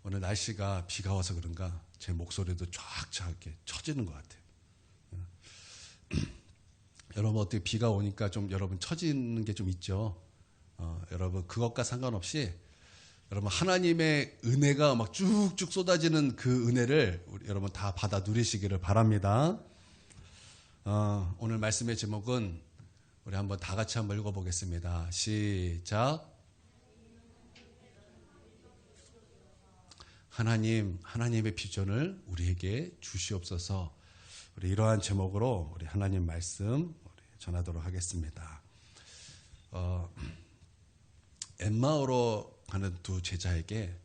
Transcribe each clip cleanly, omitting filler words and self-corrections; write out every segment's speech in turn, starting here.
오늘 날씨가 비가 와서 그런가 제 목소리도 쫙쫙 이렇게 처지는 것 같아요. 여러분 어떻게 비가 오니까 좀 여러분 처지는 게 좀 있죠. 여러분 그것과 상관없이 여러분 하나님의 은혜가 막 쭉쭉 쏟아지는 그 은혜를 여러분 다 받아 누리시기를 바랍니다. 오늘 말씀의 제목은 우리 한번 다 같이 한번 읽어보겠습니다. 시작. 하나님의 비전을 우리에게 주시옵소서. 우리 이러한 제목으로 우리 하나님 말씀 전하도록 하겠습니다. 엠마오로 가는 두 제자에게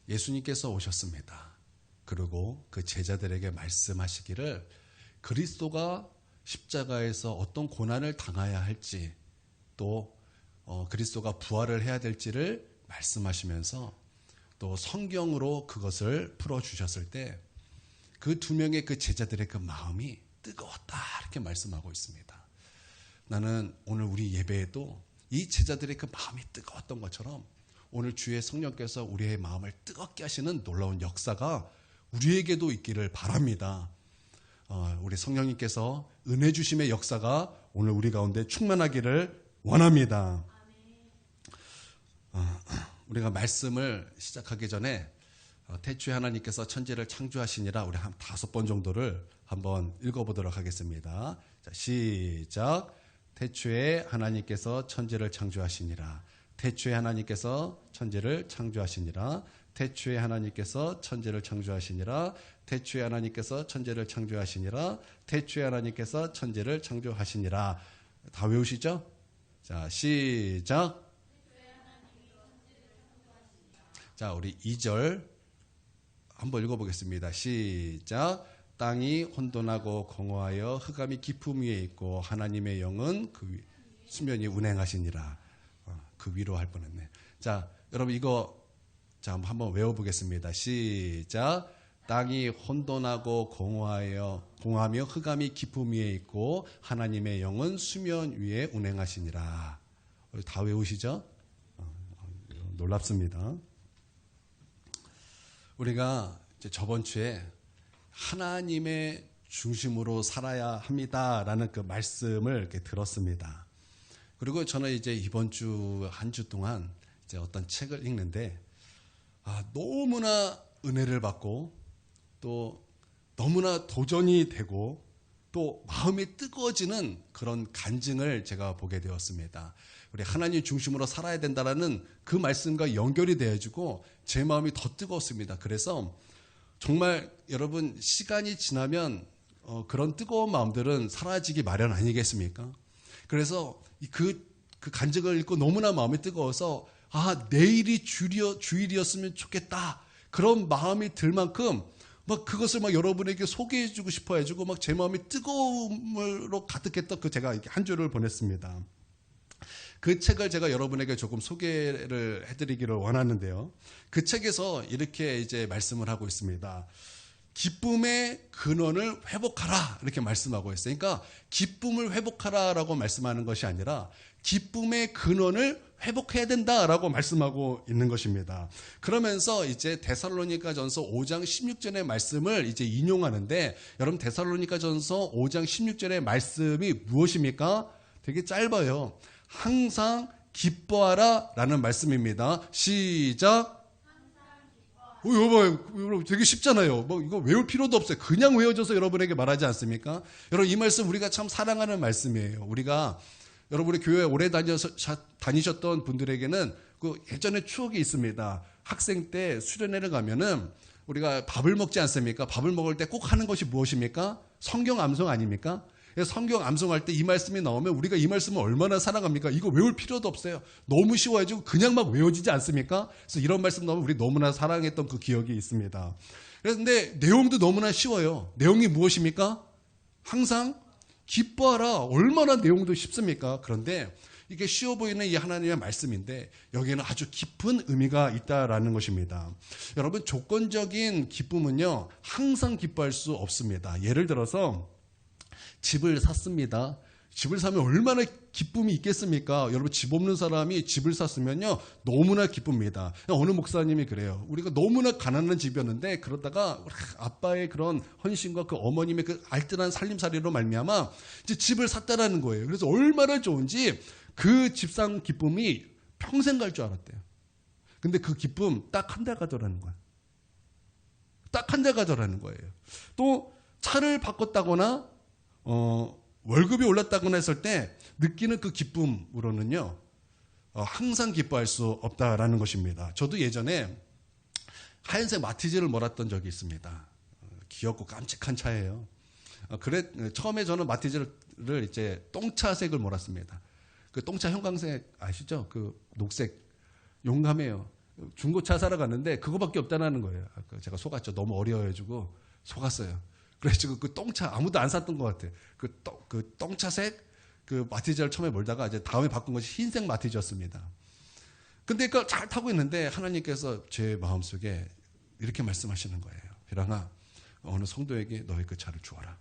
예수님께서 오셨습니다. 그리고 그 제자들에게 말씀하시기를 그리스도가 십자가에서 어떤 고난을 당해야 할지 또 그리스도가 부활을 해야 될지를 말씀하시면서 또 성경으로 그것을 풀어주셨을 때 그 두 명의 그 제자들의 그 마음이 뜨거웠다 이렇게 말씀하고 있습니다. 나는 오늘 우리 예배에도 이 제자들의 그 마음이 뜨거웠던 것처럼 오늘 주의 성령께서 우리의 마음을 뜨겁게 하시는 놀라운 역사가 우리에게도 있기를 바랍니다. 우리 성령님께서 은혜 주심의 역사가 오늘 우리 가운데 충만하기를 원합니다. 우리가 말씀을 시작하기 전에 태초에 하나님께서 천지를 창조하시니라 우리 한 5번 정도를 한번 읽어보도록 하겠습니다. 자, 시작. 태초에 하나님께서 천지를 창조하시니라. 태초에 하나님께서 천지를 창조하시니라. 태초에 하나님께서 천지를 창조하시니라. 태초에 하나님께서 천지를 창조하시니라. 태초에 하나님께서 천지를 창조하시니라. 다 외우시죠? 자, 시작. 자, 우리 2절 한번 읽어보겠습니다. 시작. 땅이 혼돈하고 공허하여 흑암이 깊음 위에 있고 하나님의 영은 그 수면이 운행하시니라. 그 위로 할 뻔했네. 자, 여러분 이거 자 한번 외워보겠습니다. 시작. 땅이 혼돈하고 공허하며 흑암이 깊음 위에 있고 하나님의 영은 수면 위에 운행하시니라. 다 외우시죠? 놀랍습니다. 우리가 이제 저번 주에 하나님의 중심으로 살아야 합니다라는 그 말씀을 이렇게 들었습니다. 그리고 저는 이제 이번 주 한 주 동안 이제 어떤 책을 읽는데 너무나 은혜를 받고 또 너무나 도전이 되고 또 마음이 뜨거워지는 그런 간증을 제가 보게 되었습니다. 우리 하나님 중심으로 살아야 된다라는 그 말씀과 연결이 되어지고 제 마음이 더 뜨거웠습니다. 그래서 정말 여러분 시간이 지나면 그런 뜨거운 마음들은 사라지기 마련 아니겠습니까? 그래서 그 간증을 읽고 너무나 마음이 뜨거워서 내일이 주일이었으면 좋겠다 그런 마음이 들 만큼 막 그것을 막 여러분에게 소개해주고 싶어 해주고 막 제 마음이 뜨거움으로 가득했던 그 제가 이렇게 한 주를 보냈습니다. 그 책을 제가 여러분에게 조금 소개를 해드리기를 원하는데요. 그 책에서 이렇게 이제 말씀을 하고 있습니다. 기쁨의 근원을 회복하라 이렇게 말씀하고 있어요. 그러니까 기쁨을 회복하라라고 말씀하는 것이 아니라 기쁨의 근원을 회복해야 된다라고 말씀하고 있는 것입니다. 그러면서 이제 데살로니가전서 5장 16절의 말씀을 이제 인용하는데 여러분 데살로니가전서 5장 16절의 말씀이 무엇입니까? 되게 짧아요. 항상 기뻐하라 라는 말씀입니다. 시작. 여러분 되게 쉽잖아요. 이거 외울 필요도 없어요. 그냥 외워져서 여러분에게 말하지 않습니까? 여러분 이 말씀 우리가 참 사랑하는 말씀이에요. 우리가 여러분의 교회에 오래 다니셨던 분들에게는 그 예전에 추억이 있습니다. 학생 때 수련회를 가면은 우리가 밥을 먹지 않습니까? 밥을 먹을 때 꼭 하는 것이 무엇입니까? 성경 암송 아닙니까? 성경 암송할 때 이 말씀이 나오면 우리가 이 말씀을 얼마나 사랑합니까? 이거 외울 필요도 없어요. 너무 쉬워가지고 그냥 막 외워지지 않습니까? 그래서 이런 말씀 나오면 우리 너무나 사랑했던 그 기억이 있습니다. 그런데 내용도 너무나 쉬워요. 내용이 무엇입니까? 항상 기뻐하라. 얼마나 내용도 쉽습니까? 그런데 이게 쉬워 보이는 이 하나님의 말씀인데 여기에는 아주 깊은 의미가 있다라는 것입니다. 여러분 조건적인 기쁨은요 항상 기뻐할 수 없습니다. 예를 들어서 집을 샀습니다. 집을 사면 얼마나 기쁨이 있겠습니까? 여러분, 집 없는 사람이 집을 샀으면요 너무나 기쁩니다. 어느 목사님이 그래요. 우리가 너무나 가난한 집이었는데 그러다가 아빠의 그런 헌신과 그 어머님의 그 알뜰한 살림살이로 말미암아 이제 집을 샀다라는 거예요. 그래서 얼마나 좋은지 그 집상 기쁨이 평생 갈 줄 알았대요. 근데 그 기쁨 딱 한 달 가더라는 거예요. 딱 한 달 가더라는 거예요. 또 차를 바꿨다거나 월급이 올랐다거나 했을 때 느끼는 그 기쁨으로는요 항상 기뻐할 수 없다라는 것입니다. 저도 예전에 하얀색 마티즈를 몰았던 적이 있습니다. 귀엽고 깜찍한 차예요. 처음에 저는 마티즈를 이제 똥차색을 몰았습니다. 그 똥차 형광색 아시죠? 그 녹색 용감해요. 중고차 사러 갔는데 그거밖에 없다는 거예요. 제가 속았죠. 너무 어려워가지고 속았어요. 그래가지고 그 똥차 아무도 안 샀던 것 같아요. 그 똥차색 그 마티즈를 처음에 몰다가 이제 다음에 바꾼 것이 흰색 마티즈였습니다. 근데 그걸 잘 타고 있는데 하나님께서 제 마음속에 이렇게 말씀하시는 거예요. 비랑아, 어느 성도에게 너의 그 차를 주어라.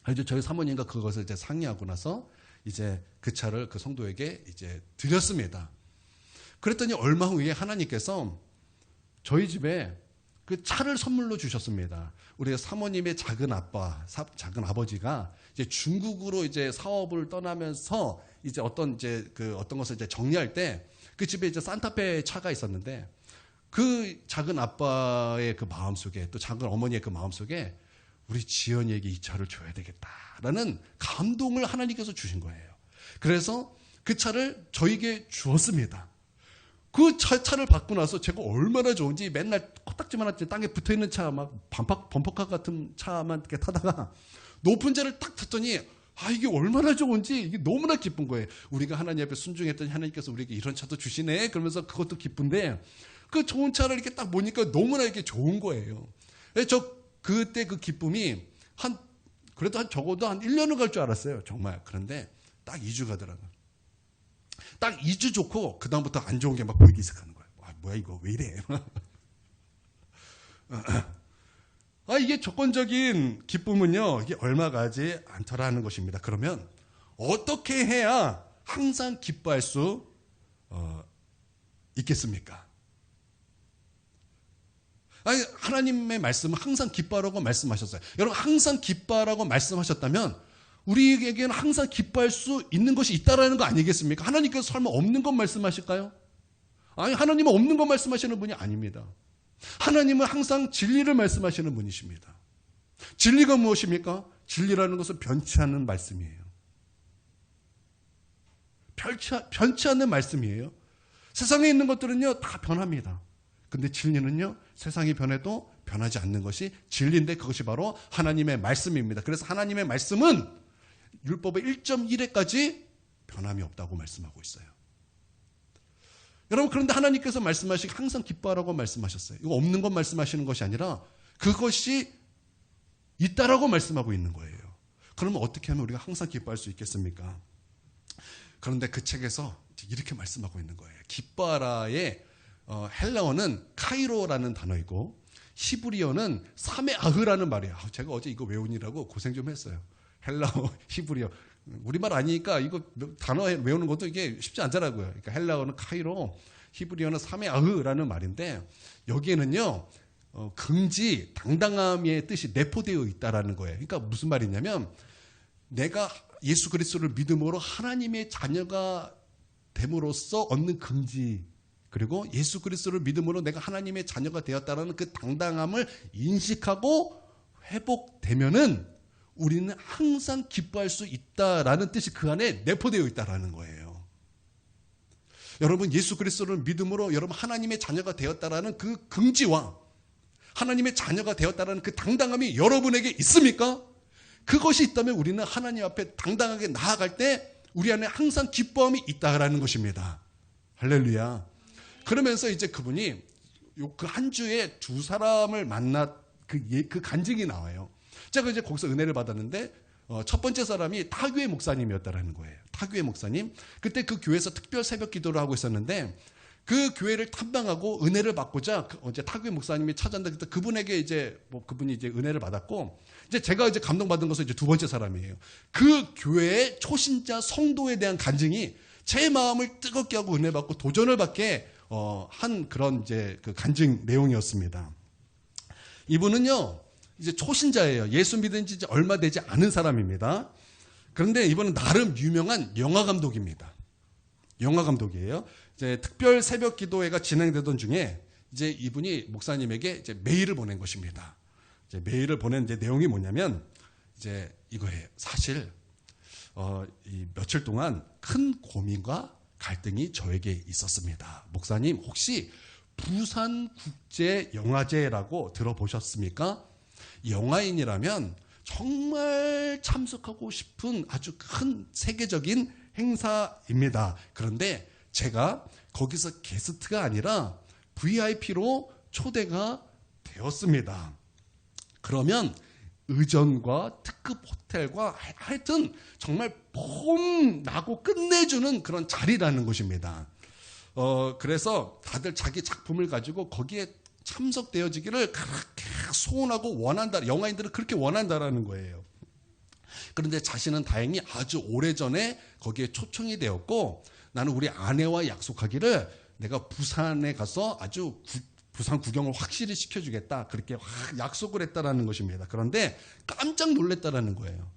그래서 저희 사모님과 그것을 이제 상의하고 나서 이제 그 차를 그 성도에게 이제 드렸습니다. 그랬더니 얼마 후에 하나님께서 저희 집에 그 차를 선물로 주셨습니다. 우리 사모님의 작은 아버지가 이제 중국으로 이제 사업을 떠나면서 이제 어떤 것을 이제 정리할 때 그 집에 이제 산타페 차가 있었는데 그 작은 아빠의 그 마음속에 또 작은 어머니의 그 마음속에 우리 지연이에게 이 차를 줘야 되겠다라는 감동을 하나님께서 주신 거예요. 그래서 그 차를 저에게 주었습니다. 그 차를 받고 나서 제가 얼마나 좋은지 맨날 코딱지만 땅에 붙어있는 차, 막 범퍼카 같은 차만 이렇게 타다가 높은 데를 딱 탔더니 이게 얼마나 좋은지 이게 너무나 기쁜 거예요. 우리가 하나님 앞에 순종했더니 하나님께서 우리에게 이런 차도 주시네. 그러면서 그것도 기쁜데 그 좋은 차를 이렇게 딱 보니까 너무나 이렇게 좋은 거예요. 저 그때 그 기쁨이 그래도 적어도 한 1년은 갈 줄 알았어요. 정말. 그런데 딱 2주 가더라고요. 딱 2주 좋고 그다음부터 안 좋은 게 막 보이기 시작하는 거예요. 뭐야 이거 왜 이래. 이게 조건적인 기쁨은요 이게 얼마 가지 않더라는 것입니다. 그러면 어떻게 해야 항상 기뻐할 수 있겠습니까? 하나님의 말씀은 항상 기뻐하라고 말씀하셨어요. 여러분 항상 기뻐하라고 말씀하셨다면 우리에게는 항상 기뻐할 수 있는 것이 있다라는 거 아니겠습니까? 하나님께서 설마 없는 것 말씀하실까요? 아니, 하나님은 없는 것 말씀하시는 분이 아닙니다. 하나님은 항상 진리를 말씀하시는 분이십니다. 진리가 무엇입니까? 진리라는 것은 변치 않는 말씀이에요. 변치 않는 말씀이에요. 세상에 있는 것들은요 다 변합니다. 근데 진리는요 세상이 변해도 변하지 않는 것이 진리인데 그것이 바로 하나님의 말씀입니다. 그래서 하나님의 말씀은 율법의 1.1회까지 변함이 없다고 말씀하고 있어요. 여러분 그런데 하나님께서 말씀하시기 항상 기뻐하라고 말씀하셨어요. 이거 없는 것 말씀하시는 것이 아니라 그것이 있다라고 말씀하고 있는 거예요. 그러면 어떻게 하면 우리가 항상 기뻐할 수 있겠습니까? 그런데 그 책에서 이렇게 말씀하고 있는 거예요. 기뻐하라의 헬라어는 카이로라는 단어이고 히브리어는 사메아흐라는 말이에요. 제가 어제 이거 외우느라고 고생 좀 했어요. 헬라어, 히브리어. 우리말 아니니까 이거 단어 외우는 것도 이게 쉽지 않더라고요. 그러니까 헬라어는 카이로, 히브리어는 사메아흐라는 말인데 여기에는요 긍지, 당당함의 뜻이 내포되어 있다라는 거예요. 그러니까 무슨 말이냐면 내가 예수 그리스도를 믿음으로 하나님의 자녀가 됨으로써 얻는 긍지, 그리고 예수 그리스도를 믿음으로 내가 하나님의 자녀가 되었다는 그 당당함을 인식하고 회복되면은 우리는 항상 기뻐할 수 있다라는 뜻이 그 안에 내포되어 있다라는 거예요. 여러분 예수 그리스도를 믿음으로 여러분 하나님의 자녀가 되었다라는 그 긍지와 하나님의 자녀가 되었다라는 그 당당함이 여러분에게 있습니까? 그것이 있다면 우리는 하나님 앞에 당당하게 나아갈 때 우리 안에 항상 기뻐함이 있다라는 것입니다. 할렐루야. 그러면서 이제 그분이 그 한 주에 두 사람을 만나 그 간증이 나와요. 제가 이제 거기서 은혜를 받았는데 첫 번째 사람이 타교회 목사님이었다라는 거예요. 타교회 목사님. 그때 그 교회에서 특별 새벽 기도를 하고 있었는데 그 교회를 탐방하고 은혜를 받고자 이제 타구의 목사님이 찾았는데 그때 그분에게 이제 그분이 이제 은혜를 받았고 이제 제가 이제 감동받은 것은 이제 두 번째 사람이에요. 그 교회의 초신자 성도에 대한 간증이 제 마음을 뜨겁게 하고 은혜 받고 도전을 받게 한 그런 이제 그 간증 내용이었습니다. 이분은요 이제 초신자예요. 예수 믿은 지 이제 얼마 되지 않은 사람입니다. 그런데 이분은 나름 유명한 영화 감독입니다. 영화 감독이에요. 이제 특별 새벽 기도회가 진행되던 중에 이제 이분이 목사님에게 이제 메일을 보낸 것입니다. 이제 메일을 보낸 이제 내용이 뭐냐면 이제 이거예요. 사실 이 며칠 동안 큰 고민과 갈등이 저에게 있었습니다. 목사님 혹시 부산국제영화제라고 들어보셨습니까? 영화인이라면 정말 참석하고 싶은 아주 큰 세계적인 행사입니다. 그런데 제가 거기서 게스트가 아니라 VIP로 초대가 되었습니다. 그러면 의전과 특급 호텔과 하여튼 정말 폼 나고 끝내주는 그런 자리라는 것입니다. 그래서 다들 자기 작품을 가지고 거기에 참석되어지기를 그렇게 소원하고 원한다. 영화인들은 그렇게 원한다라는 거예요. 그런데 자신은 다행히 아주 오래전에 거기에 초청이 되었고 나는 우리 아내와 약속하기를 내가 부산에 가서 아주 부산 구경을 확실히 시켜주겠다. 그렇게 약속을 했다라는 것입니다. 그런데 깜짝 놀랐다라는 거예요.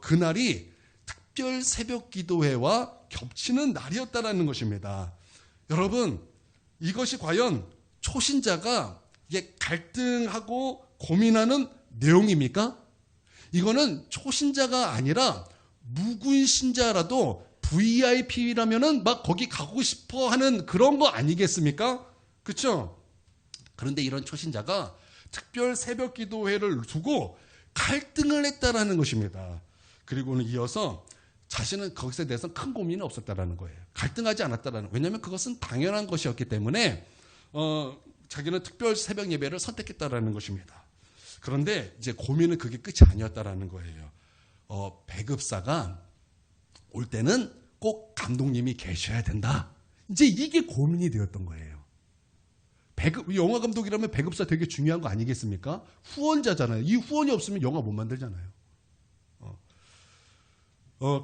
그날이 특별 새벽 기도회와 겹치는 날이었다라는 것입니다. 여러분, 이것이 과연 초신자가 이게 갈등하고 고민하는 내용입니까? 이거는 초신자가 아니라 무군 신자라도 VIP라면은 막 거기 가고 싶어 하는 그런 거 아니겠습니까? 그렇죠? 그런데 이런 초신자가 특별 새벽 기도회를 두고 갈등을 했다라는 것입니다. 그리고는 이어서 자신은 거기에 대해서 큰 고민은 없었다라는 거예요. 갈등하지 않았다라는. 왜냐하면 그것은 당연한 것이었기 때문에 자기는 특별 새벽 예배를 선택했다라는 것입니다. 그런데 이제 고민은 그게 끝이 아니었다라는 거예요. 배급사가 올 때는 꼭 감독님이 계셔야 된다. 이제 이게 고민이 되었던 거예요. 영화 감독이라면 배급사 되게 중요한 거 아니겠습니까? 후원자잖아요. 이 후원이 없으면 영화 못 만들잖아요.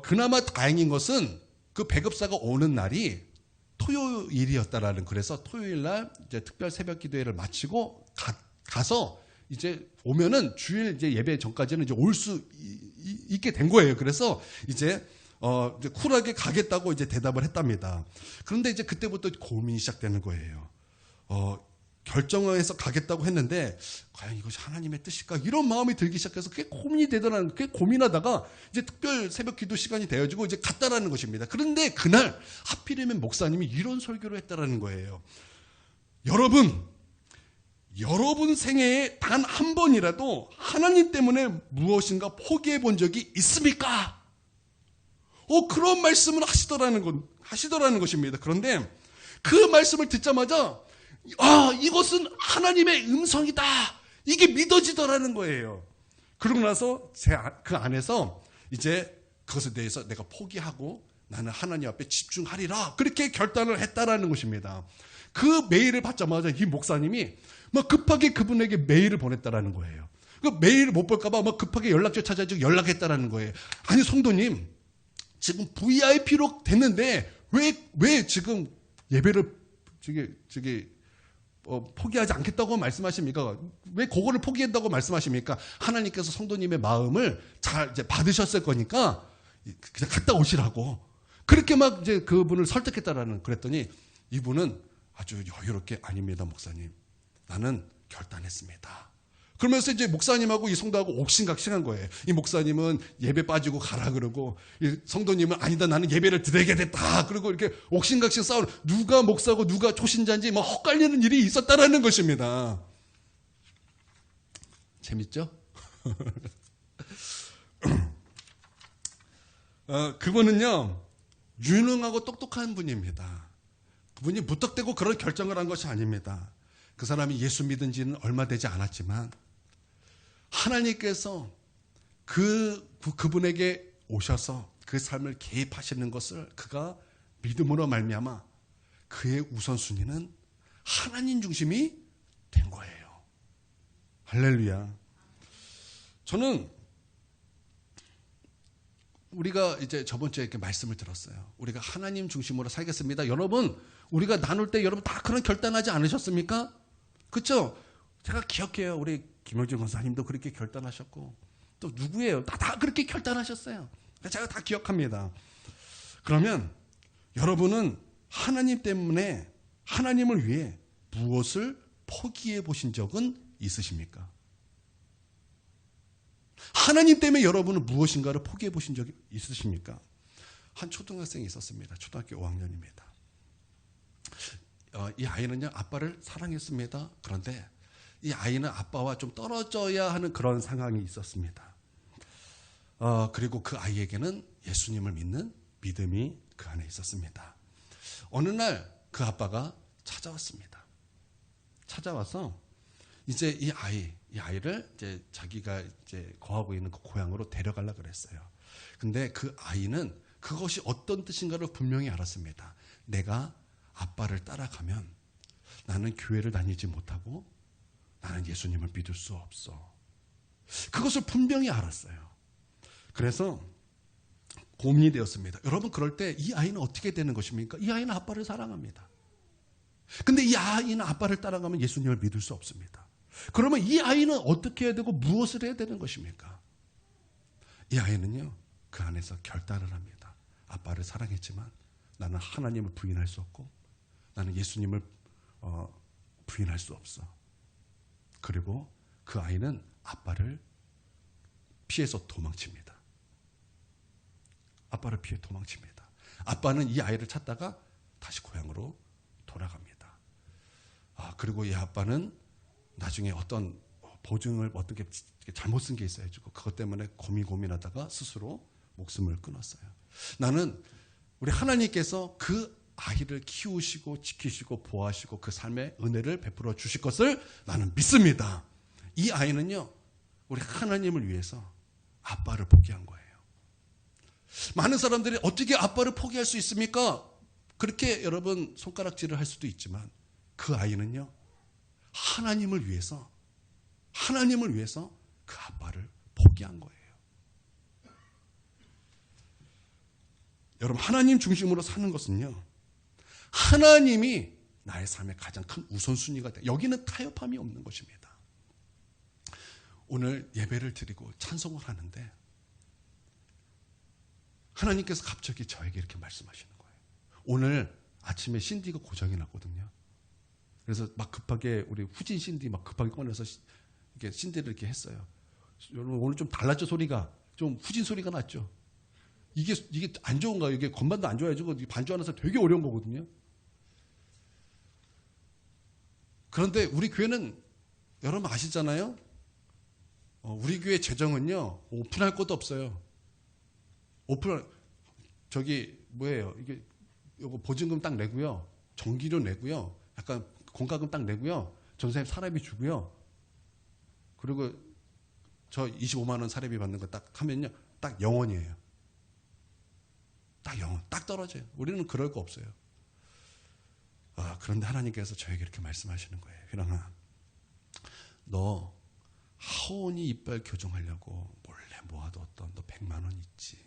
그나마 다행인 것은 그 배급사가 오는 날이 토요일이었다라는. 그래서 토요일 날 이제 특별 새벽 기도회를 마치고 가서 이제 오면은 주일 이제 예배 전까지는 이제 올 수 있게 된 거예요. 그래서 이제 쿨하게 가겠다고 이제 대답을 했답니다. 그런데 이제 그때부터 고민이 시작되는 거예요. 결정을 해서 가겠다고 했는데 과연 이것이 하나님의 뜻일까? 이런 마음이 들기 시작해서 그게 고민이 되더라는. 그게 고민하다가 이제 특별 새벽 기도 시간이 되어지고 이제 갔다라는 것입니다. 그런데 그날 하필이면 목사님이 이런 설교를 했다라는 거예요. 여러분 생애에 단 한 번이라도 하나님 때문에 무엇인가 포기해 본 적이 있습니까? 그런 말씀을 하시더라는 것입니다. 그런데 그 말씀을 듣자마자 이것은 하나님의 음성이다. 이게 믿어지더라는 거예요. 그러고 나서 그 안에서 이제 그것에 대해서 내가 포기하고 나는 하나님 앞에 집중하리라. 그렇게 결단을 했다라는 것입니다. 그 메일을 받자마자 이 목사님이 막 급하게 그분에게 메일을 보냈다라는 거예요. 그 메일을 못 볼까봐 막 급하게 연락처 찾아주고 연락했다라는 거예요. 아니 성도님, 지금 VIP로 됐는데 왜 지금 예배를 포기하지 않겠다고 말씀하십니까? 왜 그거를 포기한다고 말씀하십니까? 하나님께서 성도님의 마음을 잘 이제 받으셨을 거니까 그냥 갔다 오시라고. 그렇게 막 이제 그분을 설득했다라는. 그랬더니 이분은 아주 여유롭게 아닙니다, 목사님. 나는 결단했습니다. 그러면서 이제 목사님하고 이 성도하고 옥신각신한 거예요. 이 목사님은 예배 빠지고 가라 그러고 이 성도님은 아니다 나는 예배를 드리게 됐다. 그리고 이렇게 옥신각신 싸우는, 누가 목사고 누가 초신자인지 막 헛갈리는 일이 있었다라는 것입니다. 재밌죠? 그분은요 유능하고 똑똑한 분입니다. 그분이 무턱대고 그런 결정을 한 것이 아닙니다. 그 사람이 예수 믿은 지는 얼마 되지 않았지만 하나님께서 그분에게 오셔서 그 삶을 개입하시는 것을 그가 믿음으로 말미암아 그의 우선순위는 하나님 중심이 된 거예요. 할렐루야. 저는 우리가 이제 저번 주에 이렇게 말씀을 들었어요. 우리가 하나님 중심으로 살겠습니다. 여러분, 우리가 나눌 때 여러분 다 그런 결단하지 않으셨습니까? 그렇죠? 제가 기억해요. 우리 김영준 권사님도 그렇게 결단하셨고 또 누구예요? 다 그렇게 결단하셨어요. 제가 다 기억합니다. 그러면 여러분은 하나님 때문에 하나님을 위해 무엇을 포기해 보신 적은 있으십니까? 하나님 때문에 여러분은 무엇인가를 포기해 보신 적이 있으십니까? 한 초등학생이 있었습니다. 초등학교 5학년입니다. 이 아이는요, 아빠를 사랑했습니다. 그런데 이 아이는 아빠와 좀 떨어져야 하는 그런 상황이 있었습니다. 그리고 그 아이에게는 예수님을 믿는 믿음이 그 안에 있었습니다. 어느 날 그 아빠가 찾아왔습니다. 찾아와서 이제 이 아이를 이제 자기가 이제 거하고 있는 그 고향으로 데려가려고 그랬어요. 근데 그 아이는 그것이 어떤 뜻인가를 분명히 알았습니다. 내가 아빠를 따라가면 나는 교회를 다니지 못하고 나는 예수님을 믿을 수 없어. 그것을 분명히 알았어요. 그래서 고민이 되었습니다. 여러분, 그럴 때 이 아이는 어떻게 되는 것입니까? 이 아이는 아빠를 사랑합니다. 근데 이 아이는 아빠를 따라가면 예수님을 믿을 수 없습니다. 그러면 이 아이는 어떻게 해야 되고 무엇을 해야 되는 것입니까? 이 아이는요, 그 안에서 결단을 합니다. 아빠를 사랑했지만 나는 하나님을 부인할 수 없고 나는 예수님을 부인할 수 없어. 그리고 그 아이는 아빠를 피해서 도망칩니다. 아빠를 피해 도망칩니다. 아빠는 이 아이를 찾다가 다시 고향으로 돌아갑니다. 그리고 이 아빠는 나중에 어떤 보증을 어떻게 잘못 쓴 게 있어가지고 그것 때문에 고민하다가 스스로 목숨을 끊었어요. 나는 우리 하나님께서 그 아이를 키우시고 지키시고 보호하시고 그 삶의 은혜를 베풀어 주실 것을 나는 믿습니다. 이 아이는요, 우리 하나님을 위해서 아빠를 포기한 거예요. 많은 사람들이 어떻게 아빠를 포기할 수 있습니까? 그렇게 여러분 손가락질을 할 수도 있지만 그 아이는요, 하나님을 위해서 그 아빠를 포기한 거예요. 여러분, 하나님 중심으로 사는 것은요, 하나님이 나의 삶의 가장 큰 우선순위가 돼요. 여기는 타협함이 없는 것입니다. 오늘 예배를 드리고 찬송을 하는데 하나님께서 갑자기 저에게 이렇게 말씀하시는 거예요. 오늘 아침에 신디가 고장이 났거든요. 그래서 막 급하게 우리 후진 신디 막 급하게 꺼내서 이렇게 신디를 이렇게 했어요. 여러분, 오늘 좀 달랐죠? 소리가 좀 후진 소리가 났죠? 이게 안 좋은가요? 이게 건반도 안 좋아야죠. 반주하는 사람 되게 어려운 거거든요. 그런데 우리 교회는 여러분 아시잖아요. 우리 교회 재정은요, 오픈할 것도 없어요. 뭐예요? 이게 요거 보증금 딱 내고요, 전기료 내고요, 약간 공과금 딱 내고요, 전세님 사례비 주고요, 그리고 저 25만 원 사례비 받는 거 딱 하면요, 딱 영원이에요. 딱 영원, 딱 떨어져요. 우리는 그럴 거 없어요. 그런데 하나님께서 저에게 이렇게 말씀하시는 거예요. 희랑아, 너 하온이 이빨 교정하려고 몰래 모아뒀던 너 100만 원 있지?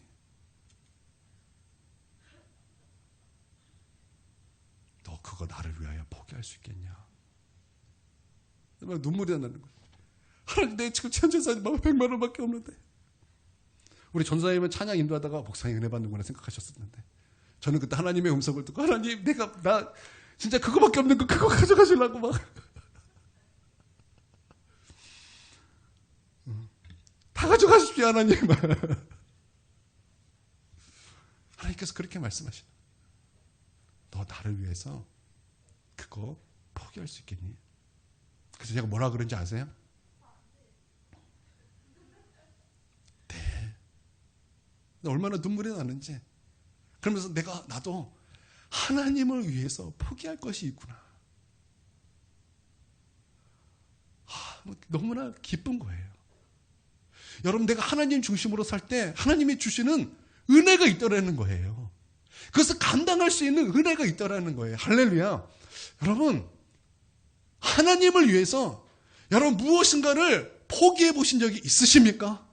너 그거 나를 위하여 포기할 수 있겠냐? 막 눈물이 나는 거예요. 하나님, 내 지금 현재사님 100만 원밖에 없는데. 우리 전사님은 찬양 인도하다가 목사님 은혜 받는구나 생각하셨었는데, 저는 그때 하나님의 음성을 듣고, 하나님, 나 진짜 그거밖에 없는 거 그거 가져가시려고 막. 다 가져가십시오, 하나님. 하나님께서 그렇게 말씀하시는, 너 나를 위해서 그거 포기할 수 있겠니? 그래서 제가 뭐라 그런지 아세요? 네. 얼마나 눈물이 나는지. 그러면서 나도 하나님을 위해서 포기할 것이 있구나. 너무나 기쁜 거예요. 여러분, 내가 하나님 중심으로 살 때 하나님이 주시는 은혜가 있더라는 거예요. 그것을 감당할 수 있는 은혜가 있다라는 거예요. 할렐루야. 여러분, 하나님을 위해서 여러분 무엇인가를 포기해 보신 적이 있으십니까?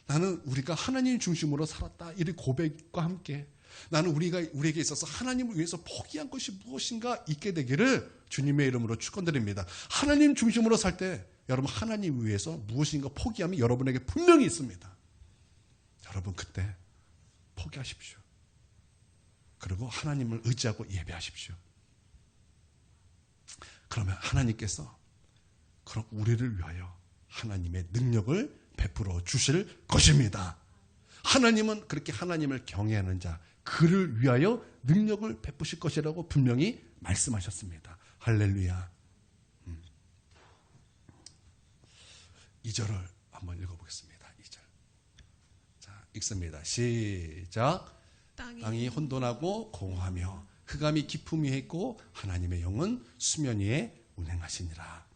나는 우리가 하나님 중심으로 살았다. 이 고백과 함께 나는 우리에게 있어서 하나님을 위해서 포기한 것이 무엇인가 있게 되기를 주님의 이름으로 축원드립니다. 하나님 중심으로 살 때 여러분 하나님 위해서 무엇인가 포기하면 여러분에게 분명히 있습니다. 여러분 그때 포기하십시오. 그리고 하나님을 의지하고 예배하십시오. 그러면 하나님께서 그럼 우리를 위하여 하나님의 능력을 베풀어 주실 것입니다. 하나님은 그렇게 하나님을 경외하는 자, 그를 위하여 능력을 베푸실 것이라고 분명히 말씀하셨습니다. 할렐루야. 2절을 한번 읽어보겠습니다. 2절. 자, 읽습니다. 시작. 땅이 혼돈하고 공허하며 흑암이 깊음 위에 있고 하나님의 영은 수면 위에 운행하시니라.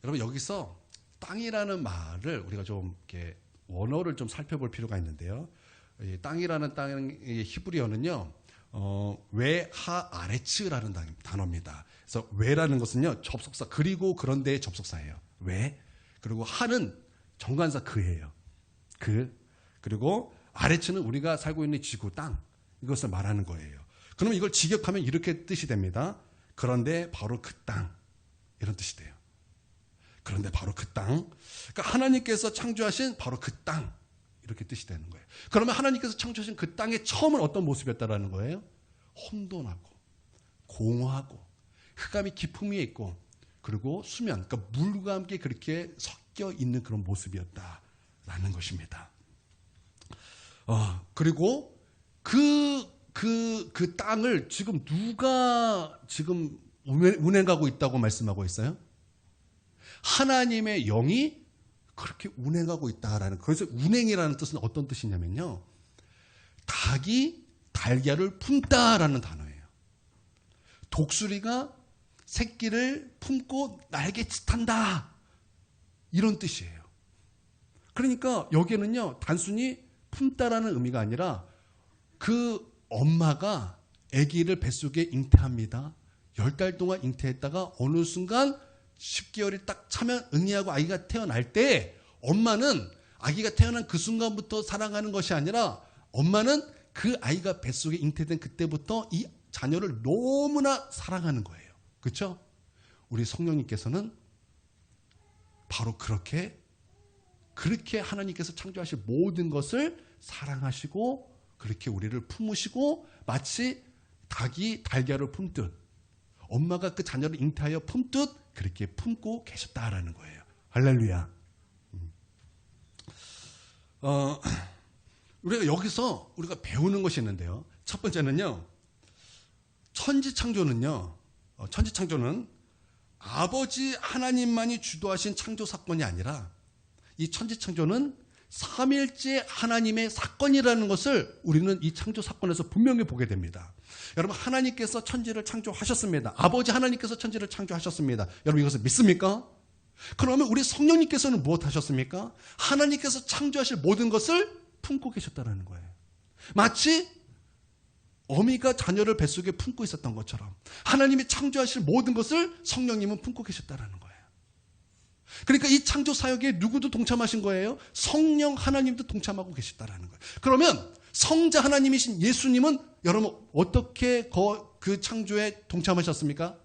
여러분 여기서 땅이라는 말을 우리가 좀 이렇게 원어를 좀 살펴볼 필요가 있는데요. 이 땅이라는 땅의 히브리어는요, 웨하 아레츠라는 단어입니다. 그래서 웨라는 것은요, 접속사, 그리고 그런 데의 접속사예요. 웨. 그리고 하는 정관사 그예요. 그. 그리고 아레츠는 우리가 살고 있는 지구, 땅. 이것을 말하는 거예요. 그러면 이걸 직역하면 이렇게 뜻이 됩니다. 그런데 바로 그 땅. 이런 뜻이 돼요. 그런데 바로 그 땅. 그러니까 하나님께서 창조하신 바로 그 땅. 이렇게 뜻이 되는 거예요. 그러면 하나님께서 창조하신 그 땅의 처음은 어떤 모습이었다라는 거예요? 혼돈하고 공허하고 흑암이 깊음 위에 있고 그리고 수면, 그러니까 물과 함께 그렇게 섞여 있는 그런 모습이었다라는 것입니다. 그리고 그 땅을 지금 누가 지금 운행하고 있다고 말씀하고 있어요? 하나님의 영이 그렇게 운행하고 있다라는, 그래서 운행이라는 뜻은 어떤 뜻이냐면요, 닭이 달걀을 품다라는 단어예요. 독수리가 새끼를 품고 날개짓한다 이런 뜻이에요. 그러니까 여기에는요 단순히 품다라는 의미가 아니라 그 엄마가 아기를 뱃속에 잉태합니다. 10달 동안 잉태했다가 어느 순간 10개월이 딱 차면 응이하고 아기가 태어날 때 엄마는 아기가 태어난 그 순간부터 사랑하는 것이 아니라 엄마는 그 아이가 뱃속에 잉태된 그때부터 이 자녀를 너무나 사랑하는 거예요. 그렇죠? 우리 성령님께서는 바로 그렇게 하나님께서 창조하신 모든 것을 사랑하시고 그렇게 우리를 품으시고 마치 닭이 달걀을 품듯 엄마가 그 자녀를 잉태하여 품듯 그렇게 품고 계셨다라는 거예요. 할렐루야. 우리가 여기서 우리가 배우는 것이 있는데요. 첫 번째는요. 천지창조는 아버지 하나님만이 주도하신 창조 사건이 아니라 이 천지창조는 삼일째 하나님의 사건이라는 것을 우리는 이 창조 사건에서 분명히 보게 됩니다. 여러분 하나님께서 천지를 창조하셨습니다. 아버지 하나님께서 천지를 창조하셨습니다. 여러분 이것을 믿습니까? 그러면 우리 성령님께서는 무엇 하셨습니까? 하나님께서 창조하실 모든 것을 품고 계셨다는 거예요. 마치 어미가 자녀를 뱃속에 품고 있었던 것처럼 하나님이 창조하실 모든 것을 성령님은 품고 계셨다는 거예요. 그러니까 이 창조 사역에 누구도 동참하신 거예요? 성령 하나님도 동참하고 계시다라는 거예요. 그러면 성자 하나님이신 예수님은 여러분 어떻게 그 창조에 동참하셨습니까?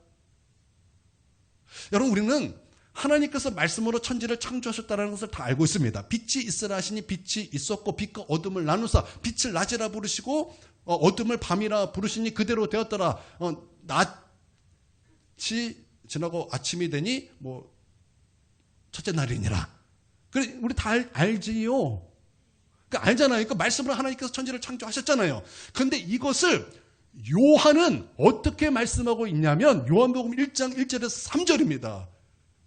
여러분 우리는 하나님께서 말씀으로 천지를 창조하셨다는 것을 다 알고 있습니다. 빛이 있으라 하시니 빛이 있었고 빛과 어둠을 나누사 빛을 낮이라 부르시고 어둠을 밤이라 부르시니 그대로 되었더라. 낮이 지나고 아침이 되니 첫째 날이니라. 그래 우리 다 알지요. 그러니까 알잖아요. 그러니까 말씀으로 하나님께서 천지를 창조하셨잖아요. 그런데 이것을 요한은 어떻게 말씀하고 있냐면 요한복음 1장 1절에서 3절입니다.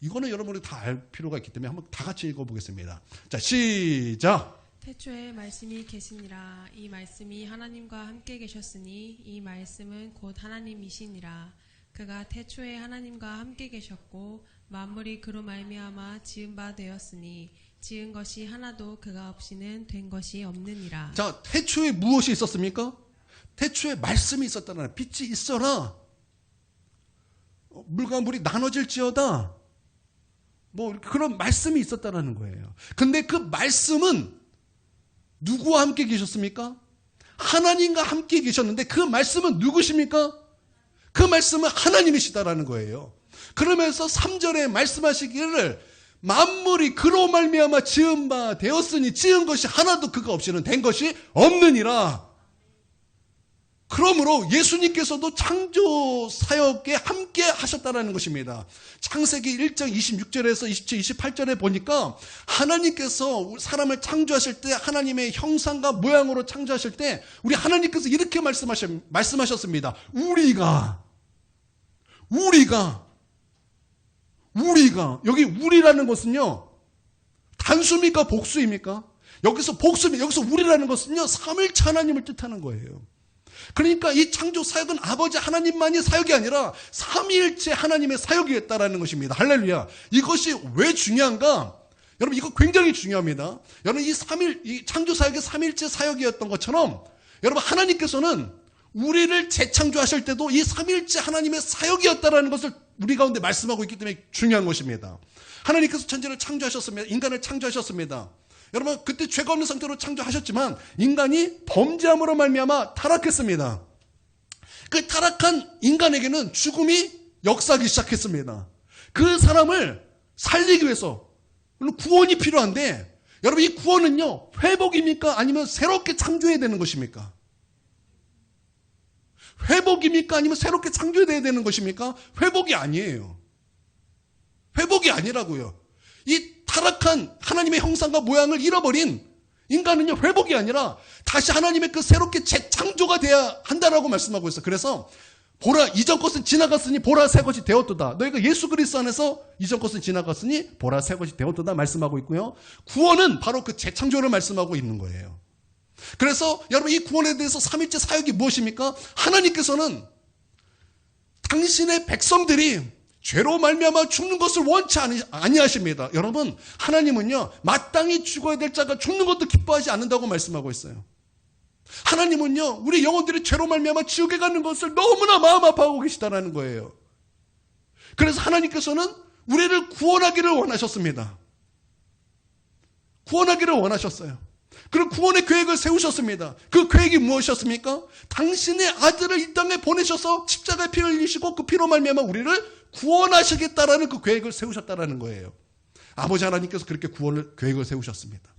이거는 여러분이 다 알 필요가 있기 때문에 한번 다 같이 읽어보겠습니다. 자, 시작. 태초에 말씀이 계시니라. 이 말씀이 하나님과 함께 계셨으니 이 말씀은 곧 하나님이시니라. 그가 태초에 하나님과 함께 계셨고 만물이 그로 말미암아 지은 바 되었으니 지은 것이 하나도 그가 없이는 된 것이 없느니라. 자, 태초에 무엇이 있었습니까? 태초에 말씀이 있었다는, 빛이 있어라, 물과 물이 나눠질지어다, 뭐 그런 말씀이 있었다라는 거예요. 근데 그 말씀은 누구와 함께 계셨습니까? 하나님과 함께 계셨는데 그 말씀은 누구십니까? 그 말씀은 하나님이시다라는 거예요. 그러면서 3절에 말씀하시기를 만물이 그로 말미암아 지은 바 되었으니 지은 것이 하나도 그가 없이는 된 것이 없느니라. 그러므로 예수님께서도 창조 사역에 함께 하셨다라는 것입니다. 창세기 1장 26절에서 27, 28절에 보니까 하나님께서 사람을 창조하실 때 하나님의 형상과 모양으로 창조하실 때 우리 하나님께서 이렇게 말씀하셨습니다. 우리가 여기 우리라는 것은요, 단수입니까 복수입니까? 여기서 우리라는 것은요, 삼위일체 하나님을 뜻하는 거예요. 그러니까 이 창조 사역은 아버지 하나님만이 사역이 아니라 삼위일체 하나님의 사역이었다라는 것입니다. 할렐루야. 이것이 왜 중요한가? 여러분, 이거 굉장히 중요합니다. 여러분, 이 창조 사역이 삼위일체 사역이었던 것처럼 여러분, 하나님께서는 우리를 재창조하실 때도 이 삼위일체 하나님의 사역이었다라는 것을 우리 가운데 말씀하고 있기 때문에 중요한 것입니다. 하나님께서 천지를 창조하셨습니다. 인간을 창조하셨습니다. 여러분, 그때 죄가 없는 상태로 창조하셨지만 인간이 범죄함으로 말미암아 타락했습니다. 그 타락한 인간에게는 죽음이 역사하기 시작했습니다. 그 사람을 살리기 위해서 구원이 필요한데, 여러분, 이 구원은요, 회복입니까? 아니면 새롭게 창조해야 되는 것입니까? 회복입니까? 아니면 새롭게 창조해야 되는 것입니까? 회복이 아니에요. 회복이 아니라고요. 이 타락한 하나님의 형상과 모양을 잃어버린 인간은요, 회복이 아니라 다시 하나님의 그 새롭게 재창조가 돼야 한다라고 말씀하고 있어요. 그래서 보라, 이전 것은 지나갔으니 보라, 새 것이 되었도다. 너희가 예수 그리스도 안에서 이전 것은 지나갔으니 보라, 새 것이 되었도다 말씀하고 있고요. 구원은 바로 그 재창조를 말씀하고 있는 거예요. 그래서 여러분, 이 구원에 대해서 삼위일체 사역이 무엇입니까? 하나님께서는 당신의 백성들이 죄로 말미암아 죽는 것을 원치 아니하십니다. 여러분, 하나님은요, 마땅히 죽어야 될 자가 죽는 것도 기뻐하지 않는다고 말씀하고 있어요. 하나님은요, 우리 영혼들이 죄로 말미암아 지옥에 가는 것을 너무나 마음 아파하고 계시다는 거예요. 그래서 하나님께서는 우리를 구원하기를 원하셨습니다. 구원하기를 원하셨어요. 그리고 구원의 계획을 세우셨습니다. 그 계획이 무엇이었습니까? 당신의 아들을 이 땅에 보내셔서 십자가에 피를 흘리시고 그 피로 말미암아 우리를 구원하시겠다라는 그 계획을 세우셨다라는 거예요. 아버지 하나님께서 그렇게 계획을 세우셨습니다.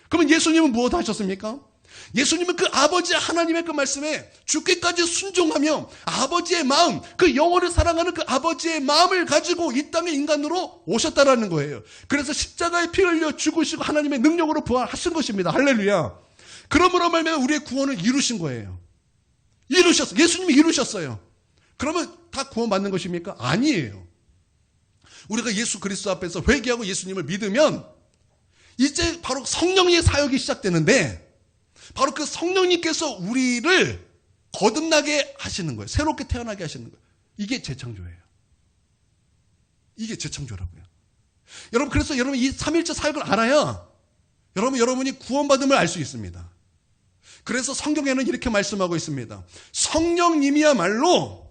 그러면 예수님은 무엇 하셨습니까? 예수님은 그 아버지 하나님의 그 말씀에 죽기까지 순종하며 아버지의 마음, 그 영혼을 사랑하는 그 아버지의 마음을 가지고 이 땅의 인간으로 오셨다라는 거예요. 그래서 십자가에 피 흘려 죽으시고 하나님의 능력으로 부활하신 것입니다. 할렐루야. 그러므로 말미암아 우리의 구원을 이루신 거예요. 예수님이 이루셨어요. 그러면 다 구원받는 것입니까? 아니에요. 우리가 예수 그리스도 앞에서 회개하고 예수님을 믿으면 이제 바로 성령의 사역이 시작되는데, 바로 그 성령님께서 우리를 거듭나게 하시는 거예요. 새롭게 태어나게 하시는 거예요. 이게 재창조예요. 이게 재창조라고요. 여러분, 그래서 여러분 이 삼위일체 사역을 알아야 여러분이 구원받음을 알 수 있습니다. 그래서 성경에는 이렇게 말씀하고 있습니다. 성령님이야말로